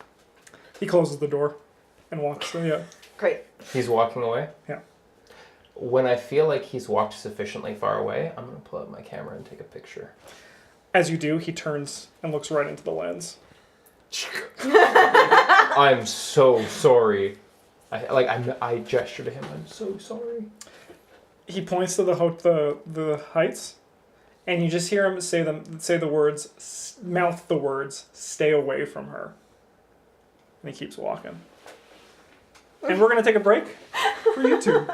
He closes the door and walks through. Yeah. Great. He's walking away? Yeah. When I feel like he's walked sufficiently far away, I'm going to pull out my camera and take a picture. As you do, he turns and looks right into the lens. I'm so sorry. I gesture to him, I'm so sorry. He points to the heights, and you just hear him say the words, mouth the words, "Stay away from her." And he keeps walking. And we're going to take a break for YouTube.